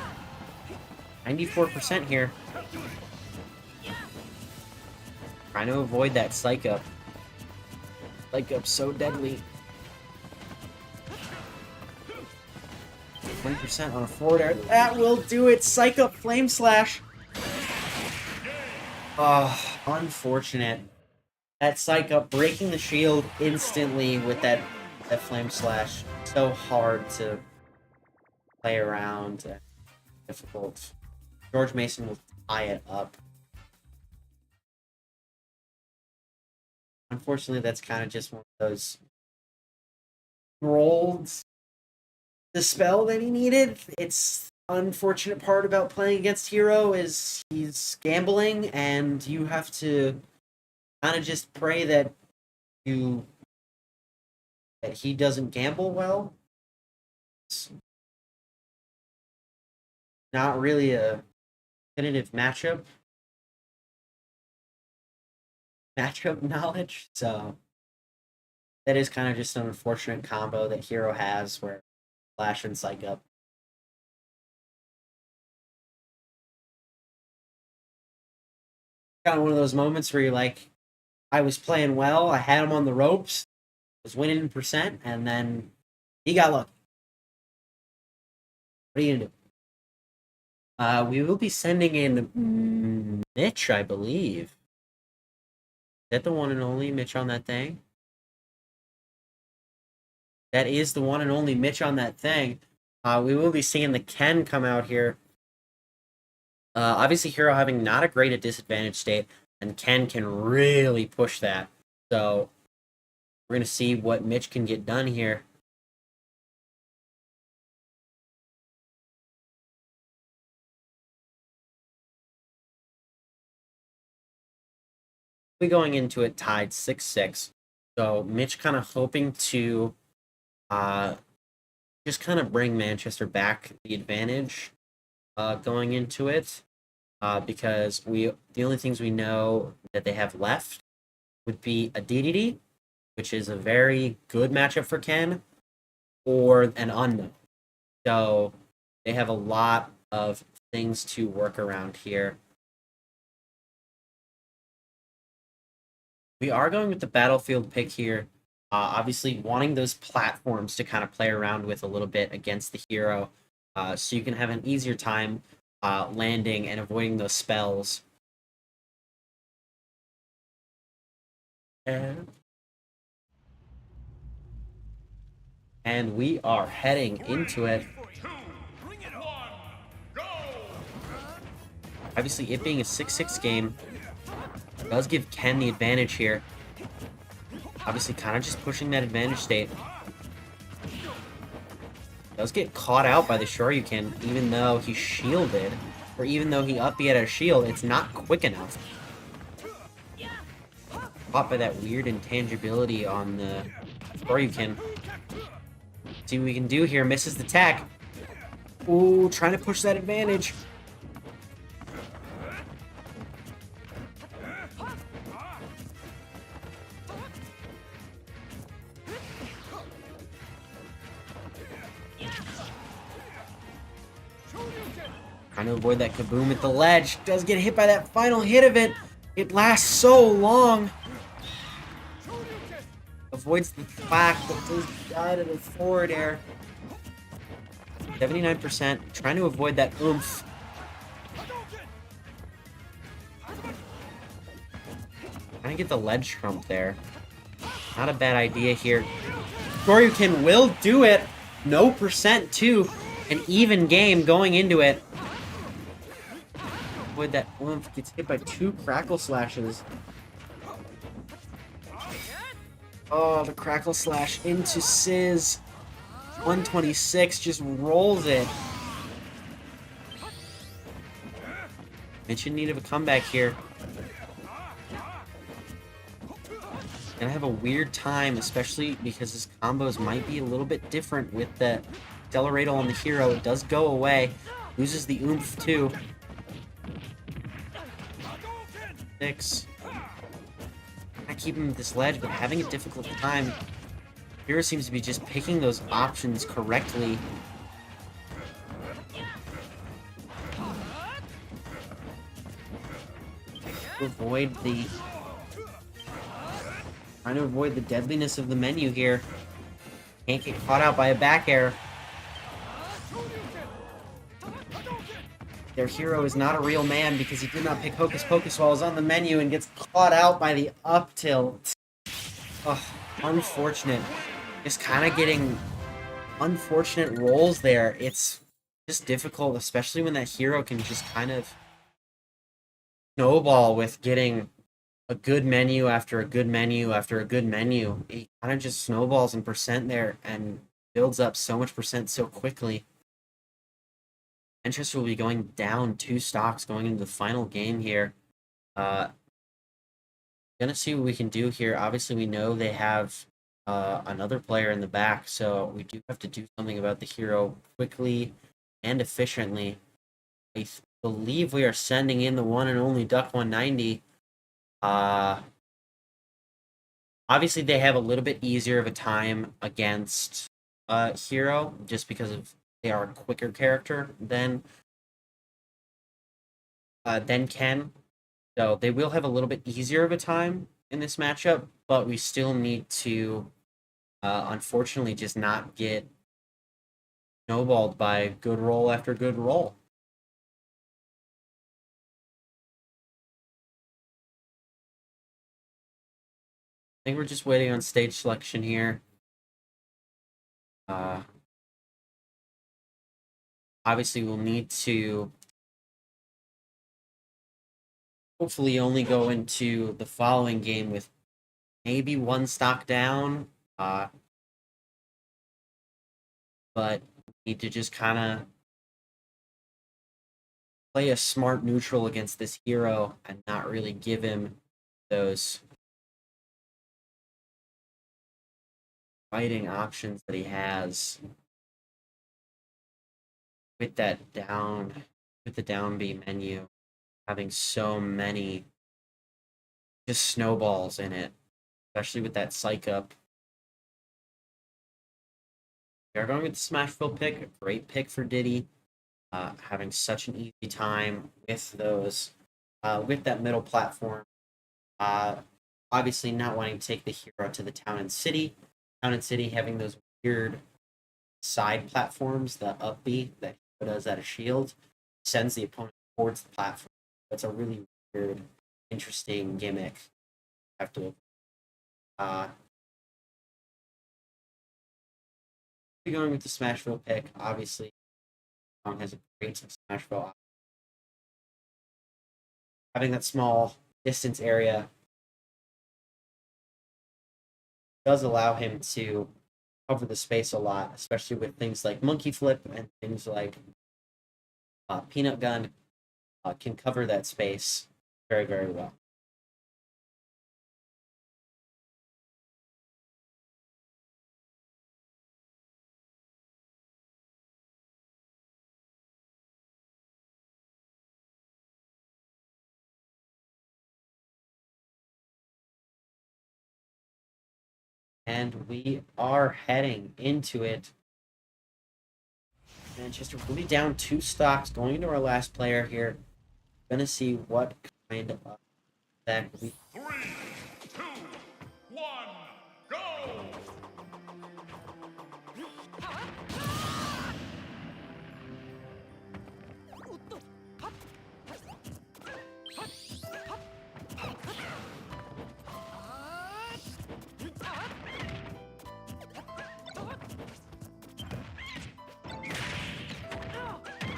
94% here. Trying to avoid that Psych Up. Psych Up's so deadly. 20% on a forward air. That will do it. Psych Up Flame Slash. Oh, unfortunate. That Psych Up breaking the shield instantly with that Flame Slash. So hard to play around. Difficult. George Mason will tie it up. Unfortunately, that's kind of just one of those rolled the spell that he needed. It's unfortunate part about playing against Hero is he's gambling, and you have to kind of just pray that he doesn't gamble well. It's not really a definitive matchup knowledge, so that is kind of just an unfortunate combo that Hero has where Flash and Psych Up. Kind of one of those moments where you're like, I was playing well, I had him on the ropes, was winning in percent, and then he got lucky. What are you gonna do? We will be sending in Mitch, I believe. Is that the one and only Mitch on that thing? That is the one and only Mitch on that thing. We will be seeing the Ken come out here. Obviously, Hero having not a great at disadvantage state, and Ken can really push that. So, we're going to see what Mitch can get done here. We're going into it tied 6-6. So, Mitch kind of hoping to just kind of bring Manchester back the advantage going into it. Because the only things we know that they have left would be a DDD, which is a very good matchup for Ken, or an unknown. So they have a lot of things to work around here. We are going with the battlefield pick here. Obviously, wanting those platforms to kind of play around with a little bit against the hero, so you can have an easier time landing and avoiding those spells. And we are heading into it. Obviously, it being a 6-6 game does give Ken the advantage here. Obviously, kind of just pushing that advantage state. Does get caught out by the Shoryuken, even though he's shielded, or even though he up had a shield, it's not quick enough. Caught by that weird intangibility on the Shoryuken. See what we can do here. Misses the tech. Ooh, trying to push that advantage. Trying to avoid that kaboom at the ledge. Does get hit by that final hit of it. It lasts so long. Avoids the fact that does die to the forward air. 79%. Trying to avoid that oomph. Trying to get the ledge trump there. Not a bad idea here. Shoryuken will do it. No percent too. An even game going into it. Avoid that oomph. Gets hit by 2 crackle slashes. Oh, the crackle slash into Sizz. 126 just rolls it. Mitch in need of a comeback here. Gonna have a weird time, especially because his combos might be a little bit different with the Accelerator on the hero. It does go away. Loses the oomph too. 6. I keep him at this ledge, but having a difficult time. Hero seems to be just picking those options correctly. Trying to avoid the deadliness of the menu here. Can't get caught out by a back air. Their hero is not a real man because he did not pick Hocus Pocus while I was on the menu and gets caught out by the up tilt. Ugh, unfortunate. Just kind of getting unfortunate rolls there. It's just difficult, especially when that hero can just kind of snowball with getting a good menu after a good menu after a good menu. He kind of just snowballs in percent there and builds up so much percent so quickly. Manchester will be going down 2 stocks going into the final game here. Gonna see what we can do here. Obviously, we know they have another player in the back, so we do have to do something about the hero quickly and efficiently. I believe we are sending in the one and only Duck 190. Obviously, they have a little bit easier of a time against hero just because of they are a quicker character than Ken. So they will have a little bit easier of a time in this matchup, but we still need to, unfortunately, just not get snowballed by good roll after good roll. I think we're just waiting on stage selection here. Obviously, we'll need to hopefully only go into the following game with maybe 1 stock down. But need to just kind of play a smart neutral against this hero and not really give him those fighting options that he has with the down B menu, having so many just snowballs in it, especially with that psych up. We are going with the Smashville pick, a great pick for Diddy. Having such an easy time with those, with that middle platform. Obviously not wanting to take the hero to the town and city. Town and city having those weird side platforms, the up B that he does at a shield, sends the opponent towards the platform. That's a really weird, interesting gimmick. Have to going with the Smashville pick, obviously. Has a great Smashville. Having that small distance area does allow him to cover the space a lot, especially with things like Monkey Flip and things like Peanut Gun can cover that space very, very well. And we are heading into it. Manchester will be down 2 stocks going into our last player here. Gonna see what kind of deck we. 3, 2, 1, go!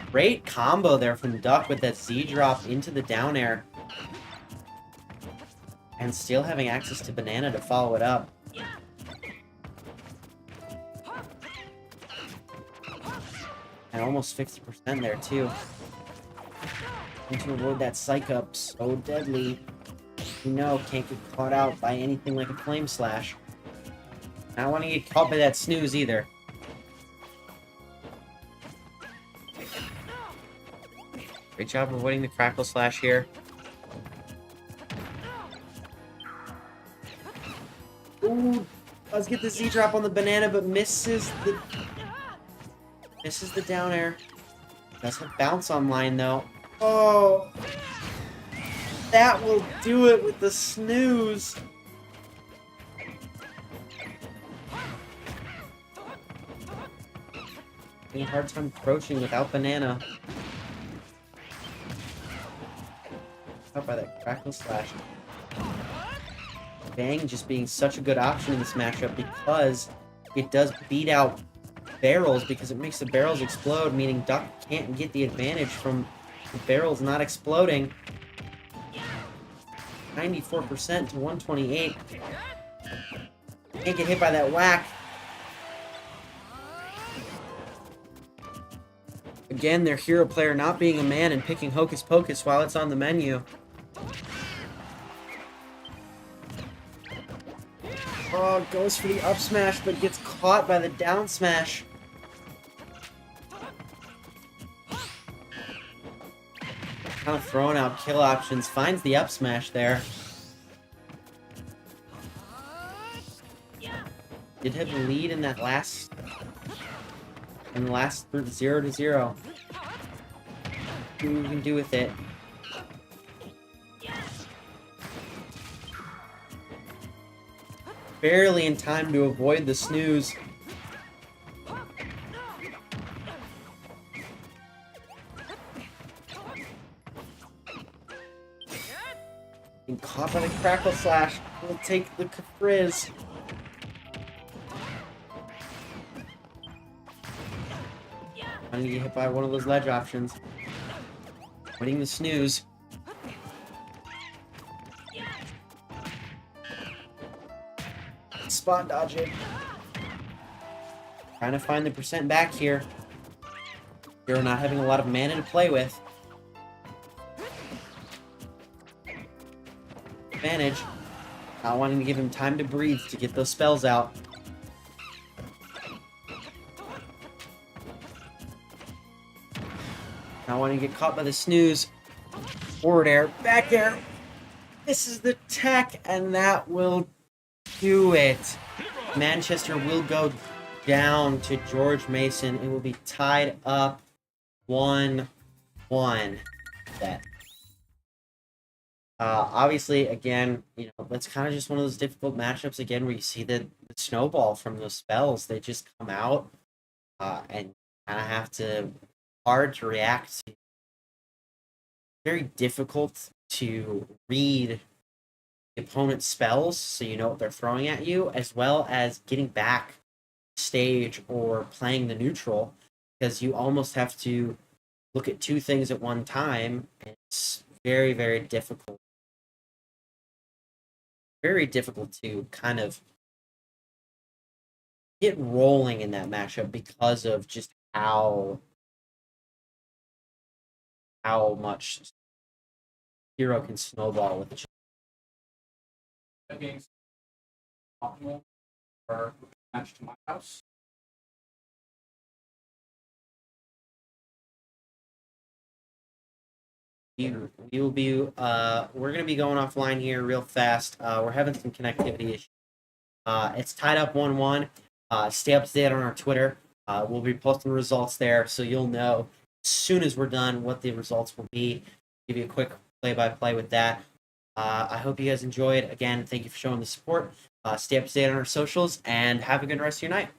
Great combo there from Duck with that Z drop into the down air. And still having access to Banana to follow it up. And almost 50% there too. And to avoid that psych up, so deadly. You know, can't get caught out by anything like a flame slash. Not want to get caught by that snooze either. Great job avoiding the crackle slash here. Ooh, let's get the Z drop on the banana, but misses the down air. Does have bounce online though. Oh, that will do it with the snooze. Having a hard time approaching without banana. Out by that crackle slash. Bang just being such a good option in this matchup because it does beat out barrels because it makes the barrels explode, meaning Duck can't get the advantage from the barrels not exploding. 94% to 128. Can't get hit by that whack. Again, their hero player not being a man and picking Hocus Pocus while it's on the menu. Oh, goes for the up smash, but gets caught by the down smash. Kind of throwing out kill options. Finds the up smash there. Did have the lead in that last... in the last 0-0. See what we can do with it. Barely in time to avoid the snooze. And caught by the crackle slash. We'll take the frizz. I'm gonna get hit by one of those ledge options. Winning the snooze. Spot dodge it. Trying to find the percent back here. They're not having a lot of mana to play with. Advantage. Not wanting to give him time to breathe to get those spells out. Not wanting to get caught by the snooze. Forward air, back air. This is the tech, and that will do it. Manchester will go down to George Mason. It will be tied up 1-1. That. Obviously, again, you know, that's kind of just one of those difficult matchups again where you see the snowball from those spells. They just come out and kind of have to hard to react to. Very difficult to read the opponent's spells so you know what they're throwing at you, as well as getting back stage or playing the neutral, because you almost have to look at two things at one time. It's very, very difficult. Very difficult to kind of get rolling in that matchup because of just how much hero can snowball with Against optimal or match to my house. we will be we're gonna be going offline here real fast. We're having some connectivity issues. It's tied up 1-1. Stay up to date on our Twitter. We'll be posting results there, so you'll know as soon as we're done what the results will be. Give you a quick play-by-play with that. I hope you guys enjoyed. Again, thank you for showing the support. Stay up to date on our socials, and have a good rest of your night.